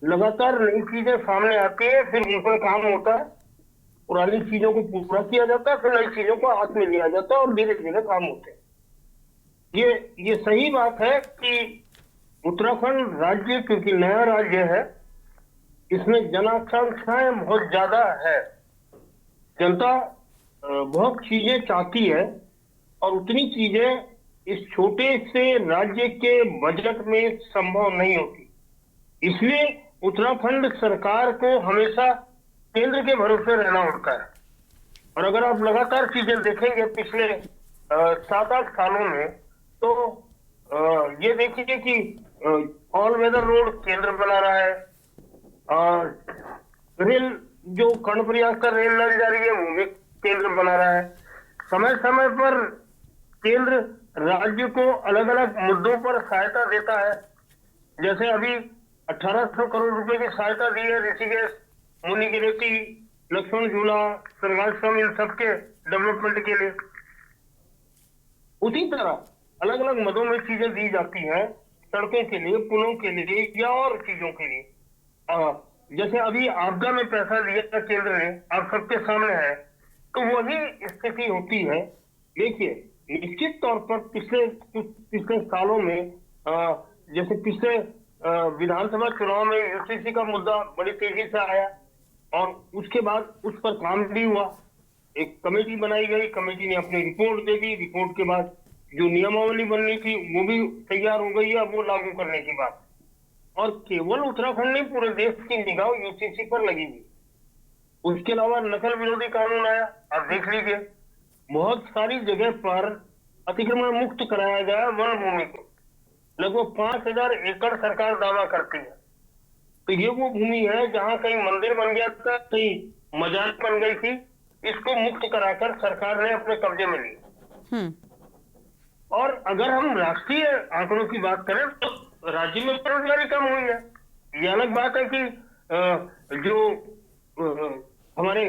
लगातार नई चीजें सामने आती है, फिर उन पर काम होता है, पुरानी चीजों को पूरा किया जाता है, फिर नई चीजों को हाथ में लिया जाता है और धीरे धीरे काम होते हैं। ये सही बात है कि उत्तराखंड राज्य, क्योंकि नया राज्य है, इसमें जनाकांक्षाएं बहुत ज्यादा है। जनता बहुत चीजें चाहती है और उतनी चीजें इस छोटे से राज्य के बजट में संभव नहीं होती। इसलिए उत्तराखंड सरकार को हमेशा केंद्र के भरोसे रहना होता है। और अगर आप लगातार चीजें देखेंगे पिछले 7-8 सालों में, तो ये देखिए कि ऑल वेदर रोड केंद्र बना रहा है, रेल जो कर्णप्रयाग का रेल लाइन जा रही है वो भी केंद्र बना रहा है। समय समय पर केंद्र राज्य को अलग अलग मुद्दों पर सहायता देता है। जैसे अभी 1800 करोड़ रुपए की सहायता दी है ऋषिकेश, मुनिगिरेती, लक्ष्मण झूला, सर्गाश्रम, इन सबके डेवलपमेंट के लिए। उसी तरह अलग अलग मदों में चीजें दी जाती हैं, सड़कों के लिए, पुलों के लिए या और चीजों के लिए। जैसे अभी आपदा में पैसा दिया केंद्र ने, आप सबके सामने है, तो वही स्थिति होती है। देखिए, निश्चित तौर पर पिछले सालों में, जैसे पिछले विधानसभा चुनाव में यूसीसी का मुद्दा बड़ी तेजी से आया और उसके बाद उस पर काम भी हुआ। एक कमेटी बनाई गई, कमेटी ने अपनी रिपोर्ट दे दी, रिपोर्ट के बाद जो नियमावली बननी थी वो भी तैयार हो गई है, वो लागू करने की बात। और केवल उत्तराखंड नहीं, पूरे देश की निगाह यूसीसी पर लगी हुई। उसके अलावा नकल विरोधी कानून आया, आप देख लीजिए, बहुत सारी जगह पर अतिक्रमण मुक्त कराया गया वन भूमि को। लगभग 5000 एकड़ सरकार दावा करती है। तो ये वो भूमि है जहां कहीं मंदिर बन गया था, कहीं मजार बन गई थी, इसको मुक्त कराकर सरकार ने अपने कब्जे में ली। और अगर हम राष्ट्रीय आंकड़ों की बात करें तो राज्य में बेरोजगारी कम हुई है। ये अलग बात है कि जो हमारे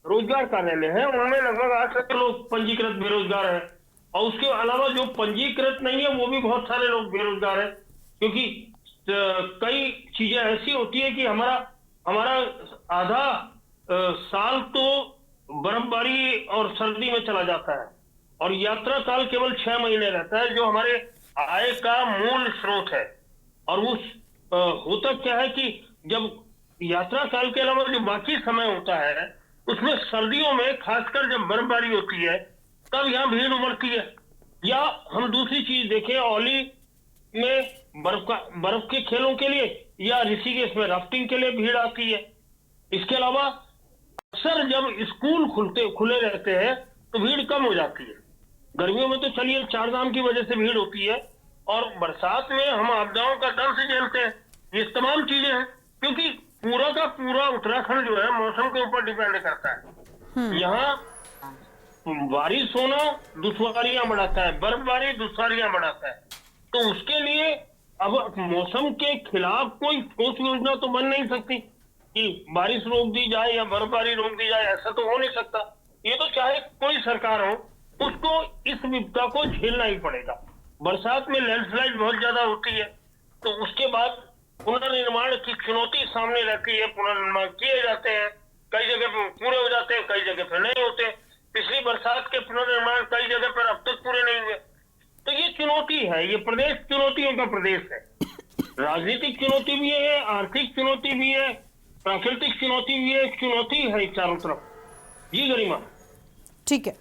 रोजगार कार्यालय है, उनमें लगभग 8 लाख लोग पंजीकृत बेरोजगार हैं, और उसके अलावा जो पंजीकृत नहीं है वो भी बहुत सारे लोग बेरोजगार हैं, क्योंकि कई चीजें ऐसी होती है कि हमारा आधा साल तो बर्फबारी और सर्दी में चला जाता है, और यात्रा काल केवल 6 महीने रहता है, जो हमारे आय का मूल स्रोत है। और उस होता क्या है कि जब यात्रा काल के अलावा जो बाकी समय होता है, उसमें सर्दियों में खासकर जब बर्फबारी होती है तब यहाँ भीड़ उमड़ती है। या हम दूसरी चीज देखें, औली में बर्फ के खेलों के लिए या ऋषिकेश में राफ्टिंग के लिए भीड़ आती है। इसके अलावा अक्सर जब स्कूल खुले रहते हैं तो भीड़ कम हो जाती है। गर्मियों में तो चलिए 4 धाम की वजह से भीड़ होती है, और बरसात में हम आपदाओं का दंश झेलते हैं। ये तमाम चीजें हैं, क्योंकि पूरा का पूरा उत्तराखंड जो है मौसम के ऊपर डिपेंड करता है। यहाँ बारिश होना दुश्वारियां बढ़ाता है, बर्फबारी दुश्वारियां बढ़ाता है, तो उसके लिए अब मौसम के खिलाफ कोई ठोस योजना तो बन नहीं सकती कि बारिश रोक दी जाए या बर्फबारी रोक दी जाए, ऐसा तो हो नहीं सकता। ये तो चाहे कोई सरकार हो, उसको इस विपदा को झेलना ही पड़ेगा। बरसात में लैंडस्लाइड बहुत ज्यादा होती है, तो उसके बाद पुनर्निर्माण की चुनौती सामने रहती है। पुनर्निर्माण किए जाते हैं, कई जगह पे पूरे हो जाते हैं, कई जगह पे नहीं होते। पिछली बरसात के पुनर्निर्माण कई जगह पर अब तक पूरे नहीं हुए। तो ये चुनौती है, ये प्रदेश चुनौतियों का प्रदेश है। राजनीतिक चुनौती भी है, आर्थिक चुनौती भी है, प्राकृतिक चुनौती भी है, चुनौती है चारों तरफ। जी गरिमा, ठीक है,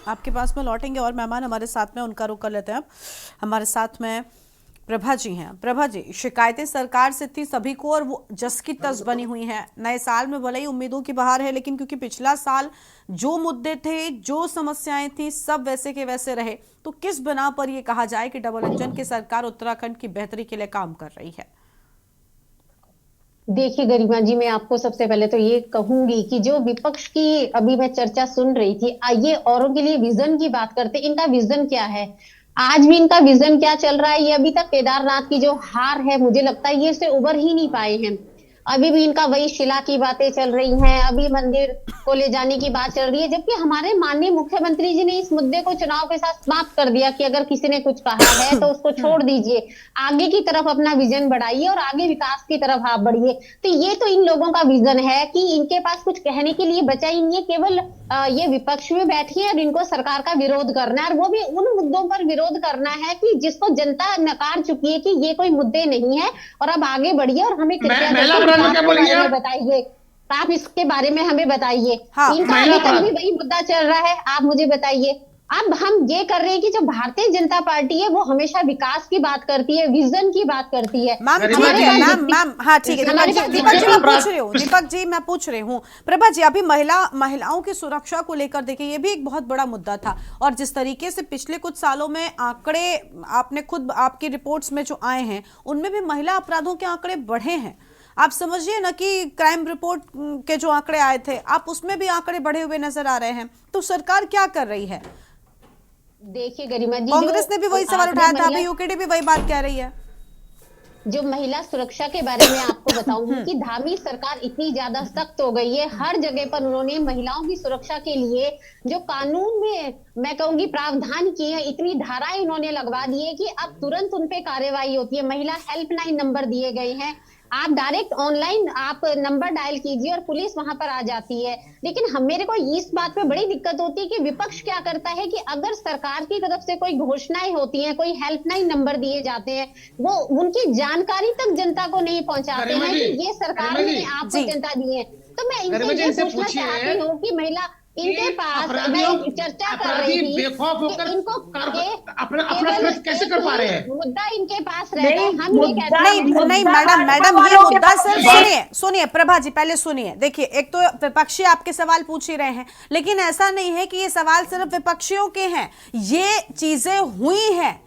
आपके पास में लौटेंगे और मेहमान हमारे साथ में उनका रुख कर लेते हैं। अब हमारे साथ में प्रभा जी हैं। प्रभा जी, शिकायतें सरकार से थी सभी को और वो जस की तस बनी हुई हैं। नए साल में भले ही उम्मीदों की बहार है, लेकिन क्योंकि पिछला साल जो मुद्दे थे, जो समस्याएं थी, सब वैसे के वैसे रहे, तो किस बना पर ये कहा जाए कि डबल इंजन की सरकार उत्तराखंड की बेहतरी के लिए काम कर रही है? देखिए गरिमा जी, मैं आपको सबसे पहले तो ये कहूंगी कि जो विपक्ष की अभी मैं चर्चा सुन रही थी, आइए औरों के लिए विजन की बात करते। इनका विजन क्या है? आज भी इनका विजन क्या चल रहा है? ये अभी तक केदारनाथ की जो हार है, मुझे लगता है ये से उबर ही नहीं पाए हैं। अभी भी इनका वही शिला की बातें चल रही हैं, अभी मंदिर को ले जाने की बात चल रही है, जबकि हमारे माननीय मुख्यमंत्री जी ने इस मुद्दे को चुनाव के साथ समाप्त कर दिया कि अगर किसी ने कुछ कहा है तो उसको छोड़ दीजिए, आगे की तरफ अपना विजन बढ़ाइए और आगे विकास की तरफ आप बढ़िए। तो ये तो इन लोगों का विजन है कि इनके पास कुछ कहने के लिए बचा ही नहीं है, केवल ये विपक्ष में बैठी है और इनको सरकार का विरोध करना है, और वो भी उन मुद्दों पर विरोध करना है कि जिसको जनता नकार चुकी है कि ये कोई मुद्दे नहीं है और अब आगे बढ़िए और हमें बताइए, आप इसके बारे में हमें बताइए। हाँ, इनका अभी तक भी वही मुद्दा चल रहा है, आप मुझे बताइए। अब हम ये कर रहे हैं कि जो भारतीय जनता पार्टी है वो हमेशा विकास की बात करती है, विजन की बात करती है। मैम हाँ ठीक है, दीपक जी मैं पूछ रही हूँ प्रभा जी, अभी महिलाओं की सुरक्षा को लेकर देखिए, ये भी एक बहुत बड़ा मुद्दा था, और जिस तरीके से पिछले कुछ सालों में आंकड़े आपने खुद आपकी रिपोर्ट्स में जो आए हैं, उनमें भी महिला अपराधों के आंकड़े बढ़े हैं। आप समझिए ना कि क्राइम रिपोर्ट के जो आंकड़े आए थे, आप उसमें भी आंकड़े बढ़े हुए नजर आ रहे हैं। तो सरकार क्या कर रही है? देखिए गरिमा जी, कांग्रेस ने भी वही सवाल उठाया था, अभी यूकेडी भी वही बात कह रही है। जो महिला सुरक्षा के बारे में आपको बताऊंगी कि धामी सरकार इतनी ज्यादा सख्त हो गई है, हर जगह पर उन्होंने महिलाओं की सुरक्षा के लिए जो कानून में मैं कहूंगी प्रावधान किए हैं, इतनी धाराएं उन्होंने लगवा दी है कि अब तुरंत उन पे कार्रवाई होती है। महिला हेल्पलाइन नंबर दिए गए हैं, आप डायरेक्ट ऑनलाइन आप नंबर डायल कीजिए और पुलिस वहां पर आ जाती है। लेकिन मेरे को इस बात पे बड़ी दिक्कत होती है कि विपक्ष क्या करता है कि अगर सरकार की तरफ से कोई घोषणाएं होती हैं, कोई हेल्पलाइन नंबर दिए जाते हैं, वो उनकी जानकारी तक जनता को नहीं पहुंचाते हैं कि ये सरकार ने आपको जनता दी है। तो मैं इनसे ये पूछना चाहती हूँ कि महिला इनके पास मैं चर्चा कर रही थी, इनको अपना कैसे कर पा रहे हैं? मुद्दा इनके पास रहता है, हम ये कहते हैं नहीं मैडम ये मुद्दा सिर्फ सुनिए प्रभा जी, पहले सुनिए। देखिए, एक तो विपक्षी आपके सवाल पूछ ही रहे हैं, लेकिन ऐसा नहीं है कि ये सवाल सिर्फ विपक्षियों के हैं, ये चीजें हुई हैं।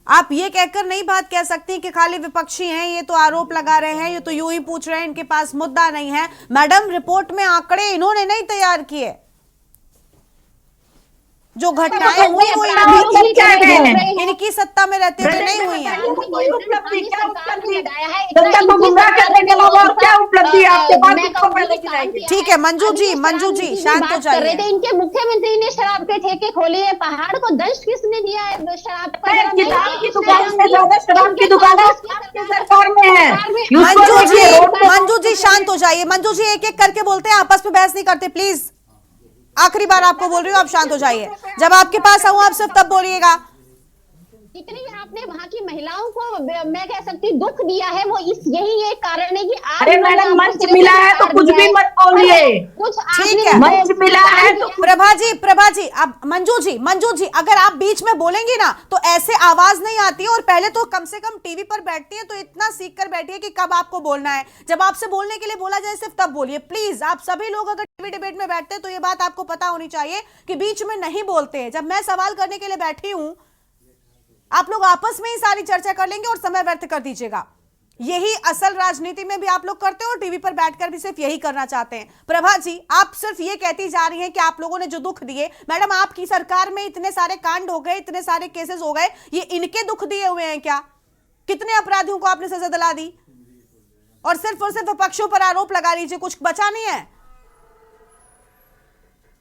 आप ये कहकर नहीं बात कह सकती कि खाली विपक्षी हैं, ये तो आरोप लगा रहे हैं, ये तो यूं ही पूछ रहे हैं, इनके पास मुद्दा नहीं है। मैडम, रिपोर्ट में आंकड़े इन्होंने नहीं तैयार किए, जो घटनाएं हुई वो इनकी सत्ता में रहते हुए नहीं हुई है। उपलब्धि क्या उपलब्धि जनता को गुमराह करने के अलावा और क्या उपलब्धि आपके पास इसको पहले गिनाएंगे। ठीक है मंजू जी शांत हो जाइए। इनके मुख्यमंत्री ने शराब के ठेके खोले हैं, पहाड़ को दंश किसने दिया है शराब पर? किताब की दुकान से ज्यादा शराब की दुकान आपकी सरकार में है। मंजू जी शांत हो जाइए। मंजू जी एक एक करके बोलते हैं, आपस में बहस नहीं करते प्लीज। आखिरी बार आपको बोल रही हूँ, आप शांत हो जाइए। जब आपके पास आऊं आप सिर्फ तब बोलिएगा। जितनी आपने वहाँ की महिलाओं को मैं कह सकती दुख दिया है वो यही एक कारण है कि आप अरे मैडम मंच मिला है तो कुछ भी मत बोलिए। कुछ ठीक है मंच मिला है तो प्रभा जी अब मंजू जी अगर आप बीच में बोलेंगी ना तो ऐसे आवाज नहीं आती है। और पहले तो कम से कम टीवी पर बैठती है तो इतना सीख कर बैठिए कि कब आपको बोलना है। जब आपसे बोलने के लिए बोला जाए सिर्फ तब बोलिए प्लीज। आप सभी लोग अगर टीवी डिबेट में बैठते हैं तो ये बात आपको पता होनी चाहिए कि बीच में नहीं बोलते हैं। जब मैं सवाल करने के लिए बैठी हूं आप लोग आपस में ही सारी चर्चा कर लेंगे और समय व्यर्थ कर दीजिएगा। यही असल राजनीति में भी आप लोग करते हो और टीवी पर बैठकर भी सिर्फ यही करना चाहते हैं। प्रभा जी आप सिर्फ ये कहती जा रही हैं कि आप लोगों ने जो दुख दिए, मैडम आपकी सरकार में इतने सारे कांड हो गए, इतने सारे केसेस हो गए, ये इनके दुख दिए हुए हैं क्या? कितने अपराधियों को आपने सजा दिला दी? और सिर्फ विपक्षों पर आरोप लगा लीजिए, कुछ बचा नहीं है।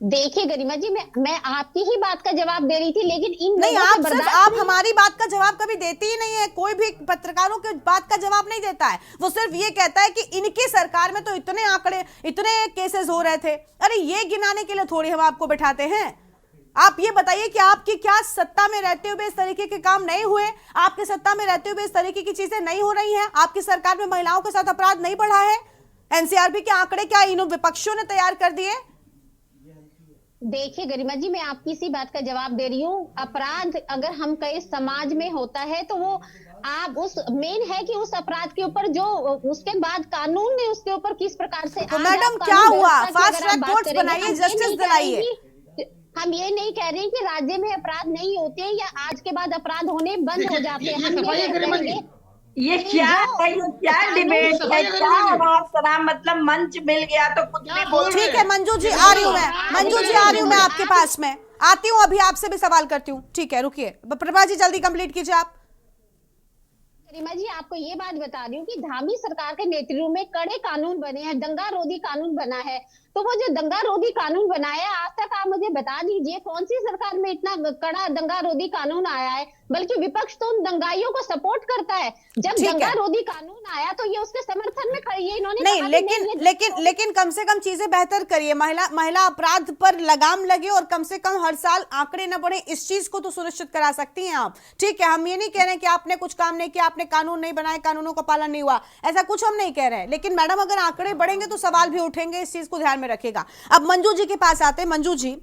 देखिए गरिमा जी मैं आपकी ही बात का जवाब दे रही थी, लेकिन इन नहीं आप हमारी बात का जवाब कभी देती ही नहीं है। कोई भी पत्रकारों के बात का जवाब नहीं देता है। वो सिर्फ ये कहता है कि इनकी सरकार में तो इतने आंकड़े, इतने केसेस हो रहे थे। अरे ये गिनाने के लिए थोड़ी हम आपको बैठाते हैं। आप ये बताइए कि आपकी क्या सत्ता में रहते हुए इस तरीके के काम नहीं हुए? आपकी सत्ता में रहते हुए इस तरीके की चीजें नहीं हो रही हैं? आपकी सरकार में महिलाओं के साथ अपराध नहीं बढ़ा है? एनसीआरबी के आंकड़े क्या इन विपक्षों ने तैयार कर दिए? देखिए गरिमा जी मैं आपकी सी बात का जवाब दे रही हूँ। अपराध अगर हम कहीं समाज में होता है तो वो आप उस मेन है कि उस अपराध के ऊपर जो उसके बाद कानून ने उसके ऊपर किस प्रकार से तो मैडम क्या हुआ? फास्ट ट्रैक कोर्ट्स बनाइए, जस्टिस दिलाइए। हम ये नहीं कह रहे हैं कि राज्य में अपराध नहीं होते हैं या आज के बाद अपराध होने बंद हो जाते हैं। ये क्या है? ये क्या डिबेट है? क्या मतलब मंच मिल गया तो कुछ भी बोल। ठीक है मंजू जी आ रही हूँ मैं आपके पास में आती हूँ, अभी आपसे भी सवाल करती हूँ। ठीक है रुकिए प्रभा जी जल्दी कंप्लीट कीजिए आप। गरिमा जी आपको ये बात बता रही हूँ कि धामी सरकार के नेतृत्व में कड़े कानून बने हैं, दंगा रोधी कानून बना है। तो वो जो दंगा रोधी कानून बनाया आज तक आप मुझे बता दीजिए कौन सी सरकार में इतना कड़ा दंगा रोधी कानून आया है? बल्कि विपक्ष तो उन दंगाइयों को सपोर्ट करता है। जब दंगा रोधी कानून आया तो ये उसके समर्थन में खड़ी है। इन्होंने नहीं लेकिन कम से कम चीजें बेहतर करिए। महिला अपराध पर लगाम लगे और कम से कम हर साल आंकड़े न बढ़े, इस चीज को तो सुनिश्चित करा सकती हैं आप। ठीक है हम ये नहीं कह रहे कि आपने कुछ काम नहीं किया, आपने कानून नहीं बनाए, कानूनों का पालन नहीं हुआ, ऐसा कुछ हम नहीं कह रहे हैं। लेकिन मैडम अगर आंकड़े बढ़ेंगे तो सवाल भी उठेंगे, इस चीज को ध्यान में रखिएगा। अब मंजू जी के पास आते हैं। मंजू जी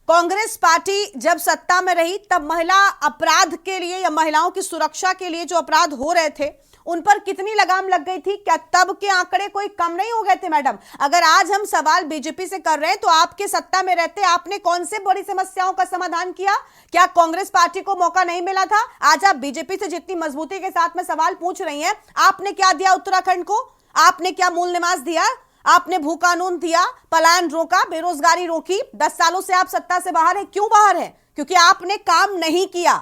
कांग्रेस पार्टी जब सत्ता में रही तब महिला अपराध के लिए या महिलाओं की सुरक्षा के लिए जो अपराध हो रहे थे उन पर कितनी लगाम लग गई थी? क्या तब के आंकड़े कोई कम नहीं हो गए थे मैडम? अगर आज हम सवाल बीजेपी से कर रहे हैं तो आपके सत्ता में रहते आपने कौन से बड़ी समस्याओं का समाधान किया? क्या कांग्रेस पार्टी को मौका नहीं मिला था? आज आप बीजेपी से जितनी मजबूती के साथ में सवाल पूछ रही हैं, आपने क्या दिया उत्तराखंड को? आपने क्या मूल निवास दिया? आपने भू कानून दिया, पलायन रोका, बेरोजगारी रोकी। 10 सालों से आप सत्ता से बाहर है। क्यों बाहर है? क्योंकि आपने काम नहीं किया।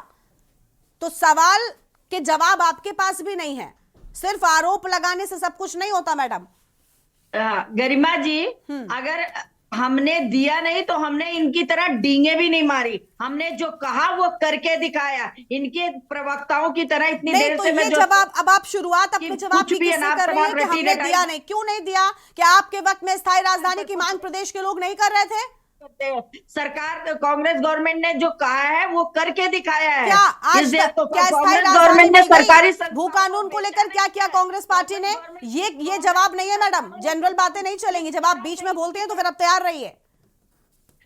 तो सवाल के जवाब आपके पास भी नहीं है। सिर्फ आरोप लगाने से सब कुछ नहीं होता मैडम। गरिमा जी अगर हमने दिया नहीं तो हमने इनकी तरह डींगे भी नहीं मारी। हमने जो कहा वो करके दिखाया। इनके प्रवक्ताओं की तरह इतनी देर तो से मैं जवाब अब आप शुरुआत अपने जवाब की किससे कर रही हैं कि हमने दिया नहीं? क्यों नहीं दिया? क्या आपके वक्त में स्थायी राजधानी की मांग प्रदेश के लोग नहीं कर रहे थे? सरकार कांग्रेस गवर्नमेंट ने जो कहा है वो करके दिखाया है। क्या आज कांग्रेस गवर्नमेंट ने सरकारी भू कानून को लेकर क्या किया कांग्रेस पार्टी ने? ये जवाब नहीं है मैडम, जनरल बातें नहीं चलेंगी। जब आप बीच में बोलते हैं तो फिर आप तैयार रहिए।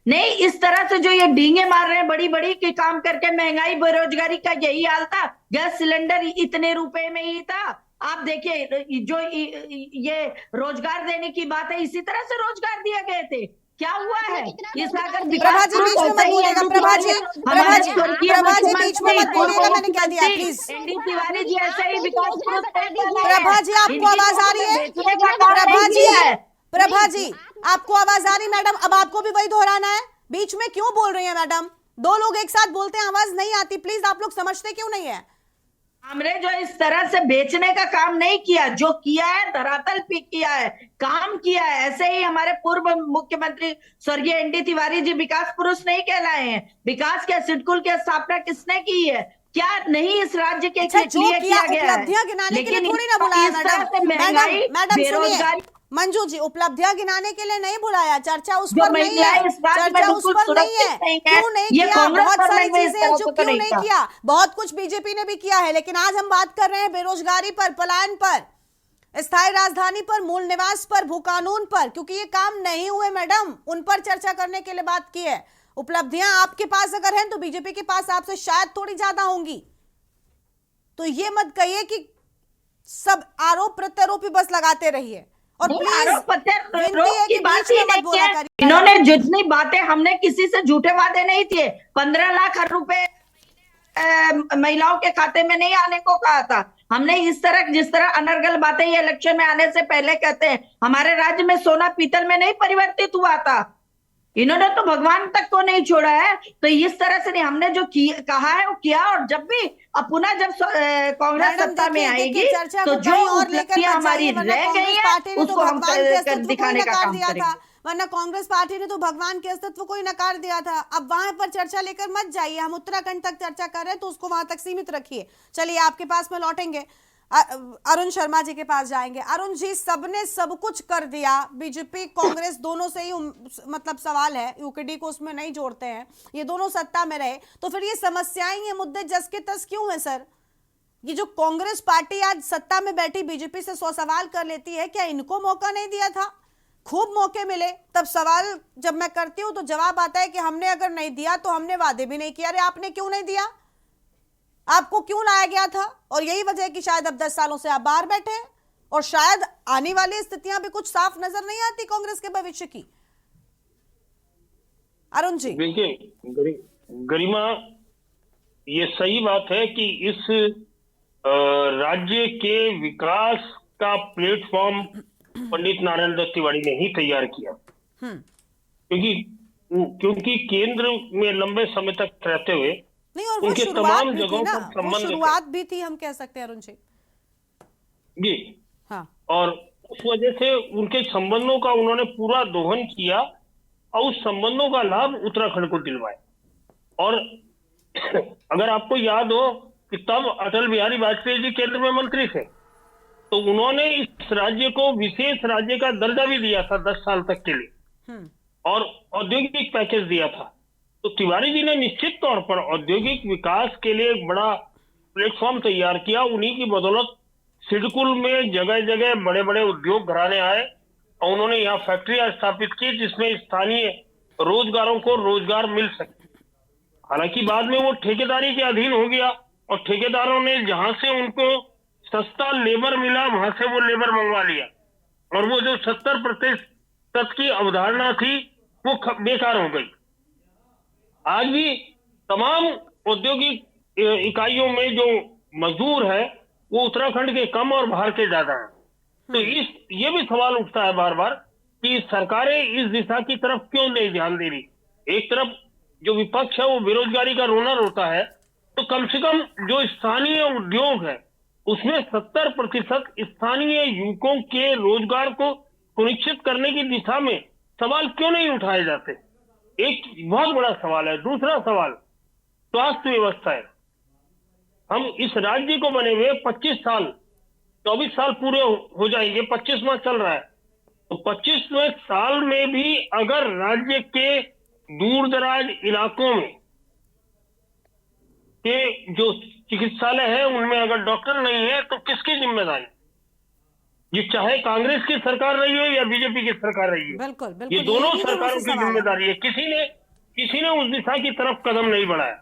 नहीं इस तरह से जो ये डींगे मार रहे हैं बड़ी बड़ी के काम करके, महंगाई बेरोजगारी का यही हाल था। गैस सिलेंडर इतने रुपए में ही था। आप देखिए जो ये रोजगार देने की बात है, इसी तरह से रोजगार दिए गए थे। क्या हुआ है? प्रभा जी बीच में मत बोलिएगा। प्रभा जी बीच में मत बोलिएगा। मैंने क्या दिया प्लीज? तिवारी जी ऐसे ही विकास। प्रभा जी आपको आवाज आ रही है? प्रभा जी आपको आवाज आ रही मैडम? अब आपको भी वही दोहराना है? बीच में क्यों बोल रही है मैडम? दो लोग एक साथ बोलते हैं आवाज नहीं आती, प्लीज आप लोग समझते क्यों नहीं है? हमने जो इस तरह से बेचने का काम नहीं किया, जो किया है धरातल पे किया है, काम किया है। ऐसे ही हमारे पूर्व मुख्यमंत्री स्वर्गीय एनडी तिवारी जी विकास पुरुष नहीं कहलाए हैं। विकास के सिडकुल की स्थापना किसने की है? क्या नहीं इस राज्य के अच्छा, जो लिए किया गया उपलब्धियां है? गिनाने के लिए लेकिन थोड़ी ना बुलाया इस तरह से महंगाई, मैडम सुनिए, बेरोजगारी, मंजू जी, उपलब्धियां गिनाने के लिए नहीं बुलाया, चर्चा उस जो पर नहीं है, महिलाएं इस राज्य में चर्चा उस बिल्कुल पर नहीं है। सुरक्षित नहीं है, क्यों नहीं ये किया? कांग्रेस बहुत पर सारी नहीं, इस चीजें हैं तरह जो से तो क्यों नहीं नहीं था। किया, बहुत कुछ बीजेपी ने भी किया है, लेकिन आज हम बात कर रहे हैं बेरोजगारी पर, पलायन पर, स्थायी राजधानी पर, मूल निवास पर, भू कानून पर, क्योंकि ये काम नहीं हुए मैडम, उन पर चर्चा करने के लिए बात की है। उपलब्धियां आपके पास अगर हैं तो बीजेपी के पास आपसे शायद थोड़ी ज्यादा होंगी, तो ये मत कहिए कि सब आरोप प्रत्यारोप ही बस लगाते रहिए। और प्लीज विनती है कि बीच में मत बोला करिए। इन्होंने जितनी बातें, हमने किसी से झूठे वादे नहीं किए। 15 लाख रुपए महिलाओं के खाते में नहीं आने को कहा था हमने। इस तरह जिस तरह अनर्गल बातें ये इलेक्शन में आने से पहले कहते हैं, हमारे राज्य में सोना पीतल में नहीं परिवर्तित हुआ था। इन्होंने तो भगवान तक को नहीं छोड़ा है। तो इस तरह से नहीं, हमने जो कहा है वो किया। और जब भी पुनः जब कांग्रेस सत्ता में आएगी तो जो उपलब्धियां हमारी रह गई है उसको हम दिखाने का काम करेंगे। वरना कांग्रेस पार्टी ने तो भगवान के अस्तित्व को ही नकार दिया था। अब वहां पर चर्चा लेकर मत जाइए, हम उत्तराखंड तक चर्चा कर रहे हैं तो उसको वहां तक सीमित रखिए। चलिए आपके पास में लौटेंगे, अरुण शर्मा जी के पास जाएंगे। अरुण जी, सबने सब कुछ कर दिया, बीजेपी कांग्रेस दोनों से ही मतलब सवाल है, यूकेडी को उसमें नहीं जोड़ते हैं, ये दोनों सत्ता में रहे, तो फिर ये समस्याएं, ये मुद्दे जस के तस क्यों है सर? ये जो कांग्रेस पार्टी आज सत्ता में बैठी बीजेपी से 100 सवाल कर लेती है, क्या इनको मौका नहीं दिया था? खूब मौके मिले, तब सवाल जब मैं करती हूं तो जवाब आता है कि हमने अगर नहीं दिया तो हमने वादे भी नहीं किया। अरे आपने क्यों नहीं दिया? आपको क्यों लाया गया था? और यही वजह है कि शायद अब 10 सालों से आप बाहर बैठे हैं और शायद आने वाली स्थितियां भी कुछ साफ नजर नहीं आती कांग्रेस के भविष्य की। अरुण जी, देखिए गरिमा, ये सही बात है कि इस राज्य के विकास का प्लेटफॉर्म पंडित नारायण दत्त तिवारी ने ही तैयार किया, क्योंकि केंद्र में लंबे समय तक रहते हुए नहीं, और वो उनके तमाम जगहों पर संबंध, शुरुआत भी थी, हम कह सकते हैं अरुण जी जी। हाँ, और उस वजह से उनके संबंधों का उन्होंने पूरा दोहन किया और उस संबंधों का लाभ उत्तराखंड को दिलवाया। और अगर आपको याद हो कि तब अटल बिहारी वाजपेयी जी केंद्र में मंत्री थे, तो उन्होंने इस राज्य को विशेष राज्य का दर्जा भी दिया था 10 साल तक के लिए, और औद्योगिक पैकेज दिया था। तो तिवारी जी ने निश्चित तौर पर औद्योगिक विकास के लिए एक बड़ा प्लेटफॉर्म तैयार किया। उन्हीं की बदौलत सिडकुल में जगह जगह बड़े बड़े उद्योग घराने आए और उन्होंने यहाँ फैक्ट्रियां स्थापित की जिसमें स्थानीय रोजगारों को रोजगार मिल सके। हालांकि बाद में वो ठेकेदारी के अधीन हो गया और ठेकेदारों ने जहां से उनको सस्ता लेबर मिला वहां से वो लेबर मंगवा लिया, और वो जो 70% की अवधारणा थी वो बेकार हो गई। आज भी तमाम औद्योगिक इकाइयों में जो मजदूर है वो उत्तराखंड के कम और बाहर के ज्यादा हैं। तो ये भी सवाल उठता है बार बार कि सरकारें इस दिशा की तरफ क्यों नहीं ध्यान दे रही। एक तरफ जो विपक्ष है वो बेरोजगारी का रोना रोता है, तो कम से कम जो स्थानीय उद्योग है उसमें 70% स्थानीय युवकों के रोजगार को सुनिश्चित करने की दिशा में सवाल क्यों नहीं उठाए जाते? एक बहुत बड़ा सवाल है। दूसरा सवाल स्वास्थ्य व्यवस्था है। हम इस राज्य को बने हुए 24 साल पूरे हो जाएंगे, 25वां चल रहा है, तो 25वें साल में भी अगर राज्य के दूर दराज इलाकों में के जो चिकित्सालय है उनमें अगर डॉक्टर नहीं है तो किसकी जिम्मेदारी? ये चाहे कांग्रेस की सरकार रही हो या बीजेपी की सरकार रही हो, बिल्कुल, ये दोनों सरकारों की जिम्मेदारी है। किसी ने उस दिशा की तरफ कदम नहीं बढ़ाया।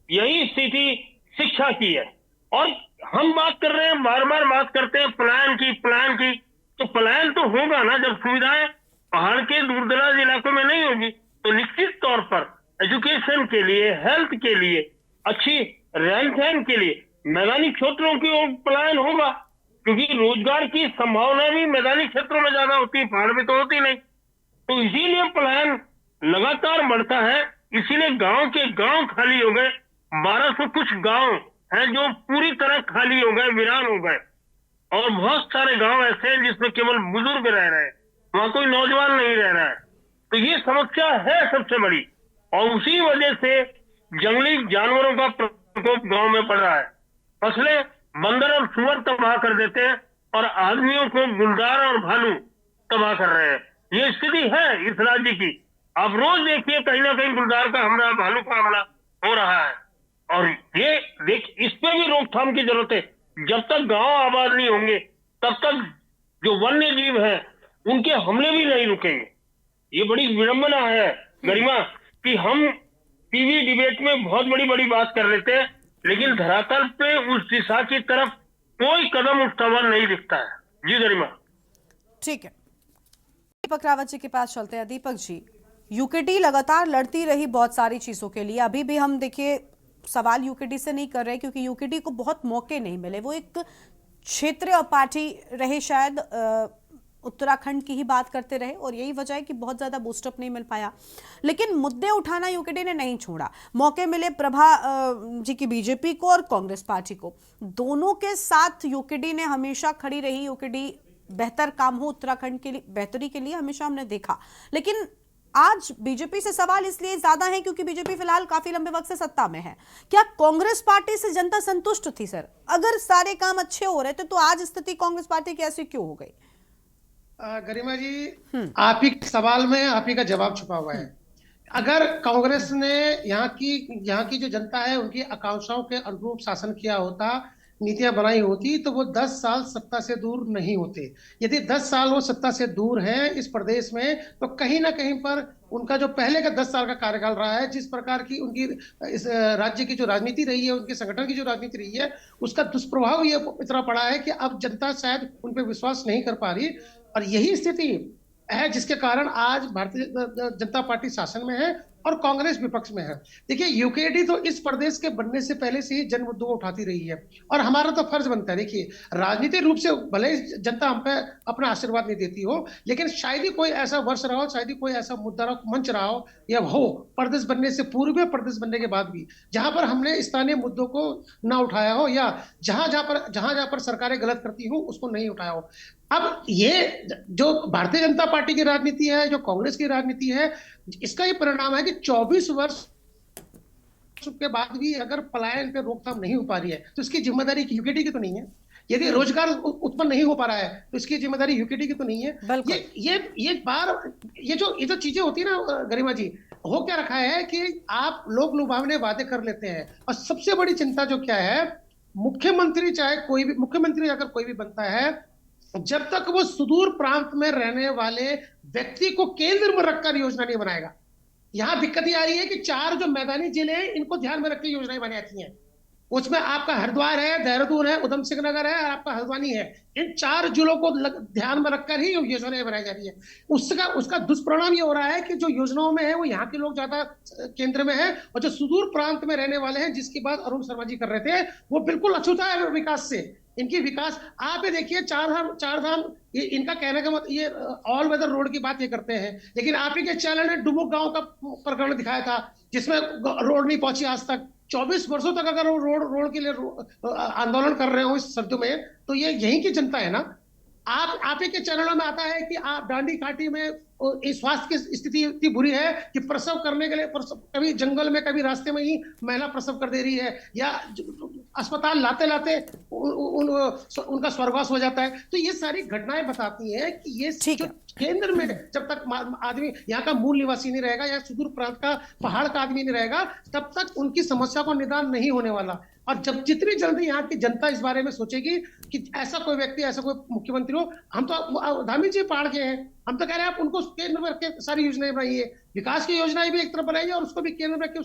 यही स्थिति शिक्षा की है। और हम बात कर रहे हैं, बार बार बात करते हैं प्लान की, तो प्लान तो होगा ना जब सुविधाएं पहाड़ के दूर दराज इलाकों में नहीं होगी। तो निश्चित तौर पर एजुकेशन के लिए, हेल्थ के लिए, अच्छी रहन सहन के लिए मैदानी क्षेत्रों की ओर पलायन होगा, क्योंकि रोजगार की संभावना भी मैदानी क्षेत्रों में ज्यादा होती है, पहाड़ में तो होती नहीं। तो इसीलिए पलायन लगातार बढ़ता है, इसीलिए गांव के गांव खाली हो गए। 1200 कुछ गांव हैं जो पूरी तरह खाली हो गए, वीरान हो गए, और बहुत सारे गांव ऐसे हैं जिसमें केवल बुजुर्ग रह रहे हैं, वहां कोई नौजवान नहीं रह रहा है। तो ये समस्या है सबसे बड़ी, और उसी वजह से जंगली जानवरों का प्रकोप गांव में पड़ रहा है। फसलें बंदर और सुअर तबाह कर देते हैं और आदमियों को गुलदार और भालू तबाह कर रहे हैं। ये स्थिति है इस राज्य की। आप रोज देखिए कहीं ना कहीं गुलदार का हमला, भालू का हमला हो रहा है, और ये इस पे भी रोकथाम की जरूरत है। जब तक गांव आबाद नहीं होंगे तब तक जो वन्य जीव है उनके हमले भी नहीं रुकेंगे। ये बड़ी विडंबना है गरिमा कि हम टीवी डिबेट में बहुत बड़ी बड़ी बात कर लेते हैं, लेकिन धरातल पे उस दिशा की तरफ कोई कदम उठता हुआ नहीं दिखता है। जी गरिमा। ठीक है, दीपक रावत जी के पास चलते हैं। दीपक जी, यूकेडी लगातार लड़ती रही बहुत सारी चीजों के लिए। अभी भी हम देखिए सवाल यूकेडी से नहीं कर रहे क्योंकि यूकेडी को बहुत मौके नहीं मिले। वो एक क्षेत्रीय पार्टी रहे, शायद उत्तराखंड की ही बात करते रहे, और यही वजह है कि बहुत ज्यादा बूस्टअप नहीं मिल पाया। लेकिन मुद्दे उठाना यूकेडी ने नहीं छोड़ा। मौके मिले प्रभा जी की बीजेपी को और कांग्रेस पार्टी को, दोनों के साथ यूकेडी ने हमेशा खड़ी रही। यूकेडी बेहतर काम हो उत्तराखंड के लिए, बेहतरी के लिए हमेशा हमने देखा। लेकिन आज बीजेपी से सवाल इसलिए ज्यादा है क्योंकि बीजेपी फिलहाल काफी लंबे वक्त से सत्ता में है। क्या कांग्रेस पार्टी से जनता संतुष्ट थी सर? अगर सारे काम अच्छे हो रहे थे तो आज स्थिति कांग्रेस पार्टी की ऐसी क्यों हो गई? गरिमा जी, आप ही के सवाल में आप ही का जवाब छुपा हुआ है। अगर कांग्रेस ने यहाँ की जो जनता है उनकी आकांक्षाओं के अनुरूप शासन किया होता, नीतियां बनाई होती, तो वो 10 साल सत्ता से दूर नहीं होते। यदि 10 साल वो सत्ता से दूर हैं इस प्रदेश में, तो कहीं ना कहीं पर उनका जो पहले का 10 साल का कार्यकाल रहा है, जिस प्रकार की उनकी इस राज्य की जो राजनीति रही है, उनके संगठन की जो राजनीति रही है, उसका दुष्प्रभाव ये इतना पड़ा है कि अब जनता शायद उन पर विश्वास नहीं कर पा रही। और यही स्थिति है जिसके कारण आज भारतीय जनता पार्टी शासन में है और कांग्रेस विपक्ष में है। देखिए, यूकेडी तो इस प्रदेश के बनने से पहले से ही जन मुद्दों को उठाती रही है, और हमारा तो फर्ज बनता है। देखिए, राजनीतिक रूप से भले ही जनता हम पे अपना आशीर्वाद नहीं देती हो, लेकिन शायद ही कोई ऐसा वर्ष रहा हो, शायद ही कोई ऐसा मुद्दा रहा, मंच रहा हो या हो प्रदेश बनने से पूर्व या प्रदेश बनने के बाद भी, जहां पर हमने स्थानीय मुद्दों को ना उठाया हो, या जहां पर सरकारें गलत करती हो उसको नहीं उठाया हो। अब ये जो भारतीय जनता पार्टी की राजनीति है, जो कांग्रेस की राजनीति है, इसका ये परिणाम है कि 24 वर्ष के बाद भी अगर पलायन पे रोकथाम नहीं हो पा रही है तो इसकी जिम्मेदारी यूकेडी की तो नहीं है। यदि रोजगार उत्पन्न नहीं हो पा रहा है तो इसकी जिम्मेदारी यूकेडी की तो नहीं है। ये जो चीजें होती है ना गरिमा जी, हो क्या रखा है कि आप लोग लुभावने वादे कर लेते हैं, और सबसे बड़ी चिंता जो क्या है, मुख्यमंत्री अगर कोई भी बनता है, जब तक वो सुदूर प्रांत में रहने वाले व्यक्ति को केंद्र में रखकर योजना नहीं बनाएगा। यहां दिक्कत ये आ रही है कि 4 जो मैदानी जिले हैं इनको ध्यान में रखकर योजनाएं बनाई जाती हैं। उसमें आपका हरिद्वार है, देहरादून है, उधम सिंह नगर है और आपका हल्द्वानी है। इन 4 जिलों को ध्यान में रखकर ही योजनाएं बनाई जा रही है। उसका दुष्परिणाम ये हो रहा है कि जो योजनाओं में है वो यहाँ के लोग ज्यादा केंद्र में है, और जो सुदूर प्रांत में रहने वाले हैं, जिसकी बात अरुण शर्मा जी कर रहे थे, वो बिल्कुल अछूता है विकास से। इनकी विकास आप ये देखिए, चार धाम इनका कहने का मतलब ये ऑल वेदर रोड की बात ये करते हैं, लेकिन आप ही के चैनल ने डुमुक गांव का प्रकरण दिखाया था जिसमें रोड नहीं पहुंची आज तक। 24 वर्षों तक अगर वो रोड के लिए आंदोलन कर रहे हो इस शब्दों में, तो ये यहीं की जनता है ना। आप ही के चैनलों में आता है कि आप डांडी घाटी में स्वास्थ्य की स्थिति इतनी बुरी है कि प्रसव करने के लिए कभी जंगल में, कभी रास्ते में ही महिला प्रसव कर दे रही है, या अस्पताल लाते लाते उनका स्वर्गवास हो जाता है। तो ये सारी घटनाएं बताती हैं कि ये जो केंद्र में जब तक आदमी यहाँ का मूल निवासी नहीं रहेगा या सुदूर प्रांत का पहाड़ का आदमी नहीं रहेगा, तब तक उनकी समस्या को निदान नहीं होने वाला। और जब जितनी जल्दी यहाँ की जनता इस बारे में सोचेगी कि ऐसा कोई व्यक्ति, ऐसा कोई मुख्यमंत्री हो, हम तो धामी जी पहाड़ के हैं, हम तो कह रहे हैं आप उनको केंद्र में रख के सारी योजनाएं बनाइए, विकास की योजनाएं भी एक तरफ बनाइए और उसको भी केंद्र में रख के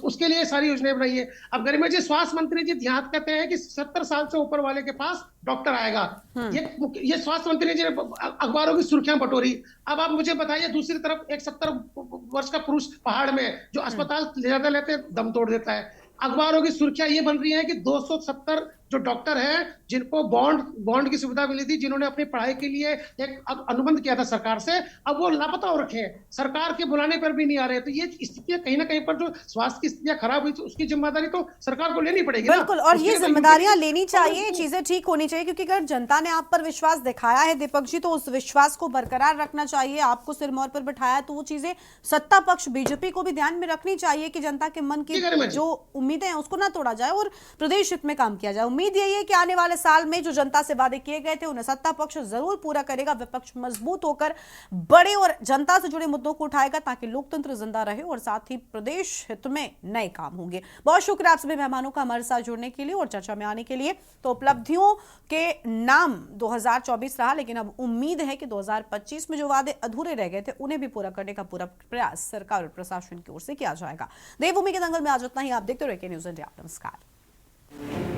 उसके लिए सारी योजनाएं बनाइए। अब गरिमा जी, स्वास्थ्य मंत्री जी यहाँ कहते हैं कि 70 साल से ऊपर वाले के पास डॉक्टर आएगा। ये स्वास्थ्य मंत्री जी ने अखबारों की सुर्खियां बटोरी। अब आप मुझे बताइए, दूसरी तरफ एक 70 वर्ष का पुरुष पहाड़ में जो अस्पताल लेते दम तोड़ देता है। अखबारों की सुर्खियां ये बन रही है कि 270 जो डॉक्टर हैं जिनको बॉन्ड की सुविधा मिली थी, जिन्होंने अपनी पढ़ाई के लिए एक अनुबंध किया था सरकार से, अब वो लापता हो रखे हैं, सरकार के बुलाने पर भी नहीं आ रहे। तो ये स्थितियां कहीं ना कहीं पर जो स्वास्थ्य की स्थितियां खराब हुई, उसकी जिम्मेदारी तो सरकार को लेनी पड़ेगी। बिल्कुल, और ये जिम्मेदारियां लेनी चाहिए, चीजें ठीक होनी चाहिए, क्योंकि अगर जनता ने आप पर विश्वास दिखाया है दीपक जी, तो उस विश्वास को बरकरार रखना चाहिए। आपको सिरमौर पर बिठाया तो वो चीजें सत्ता पक्ष बीजेपी को भी ध्यान में रखनी चाहिए कि जनता के मन की जो उम्मीदें हैं उसको ना तोड़ा जाए और प्रदेश हित में काम किया जाए। उम्मीद यही है कि आने वाले साल में जो जनता से वादे किए गए थे उन्हें सत्ता पक्ष जरूर पूरा करेगा, विपक्ष मजबूत होकर बड़े और जनता से जुड़े मुद्दों को उठाएगा ताकि लोकतंत्र जिंदा रहे और साथ ही प्रदेश हित में नए काम होंगे। बहुत शुक्रिया आप सभी मेहमानों का हमारे साथ जुड़ने के लिए और चर्चा में आने के लिए। तो उपलब्धियों के नाम 2024 रहा, लेकिन अब उम्मीद है कि 2025 में जो वादे अधूरे रह गए थे उन्हें भी पूरा करने का पूरा प्रयास सरकार और प्रशासन की ओर से किया जाएगा। देवभूमि के दंगल में आज इतना ही। आप देखते रहिए न्यूज़ इंडिया। नमस्कार।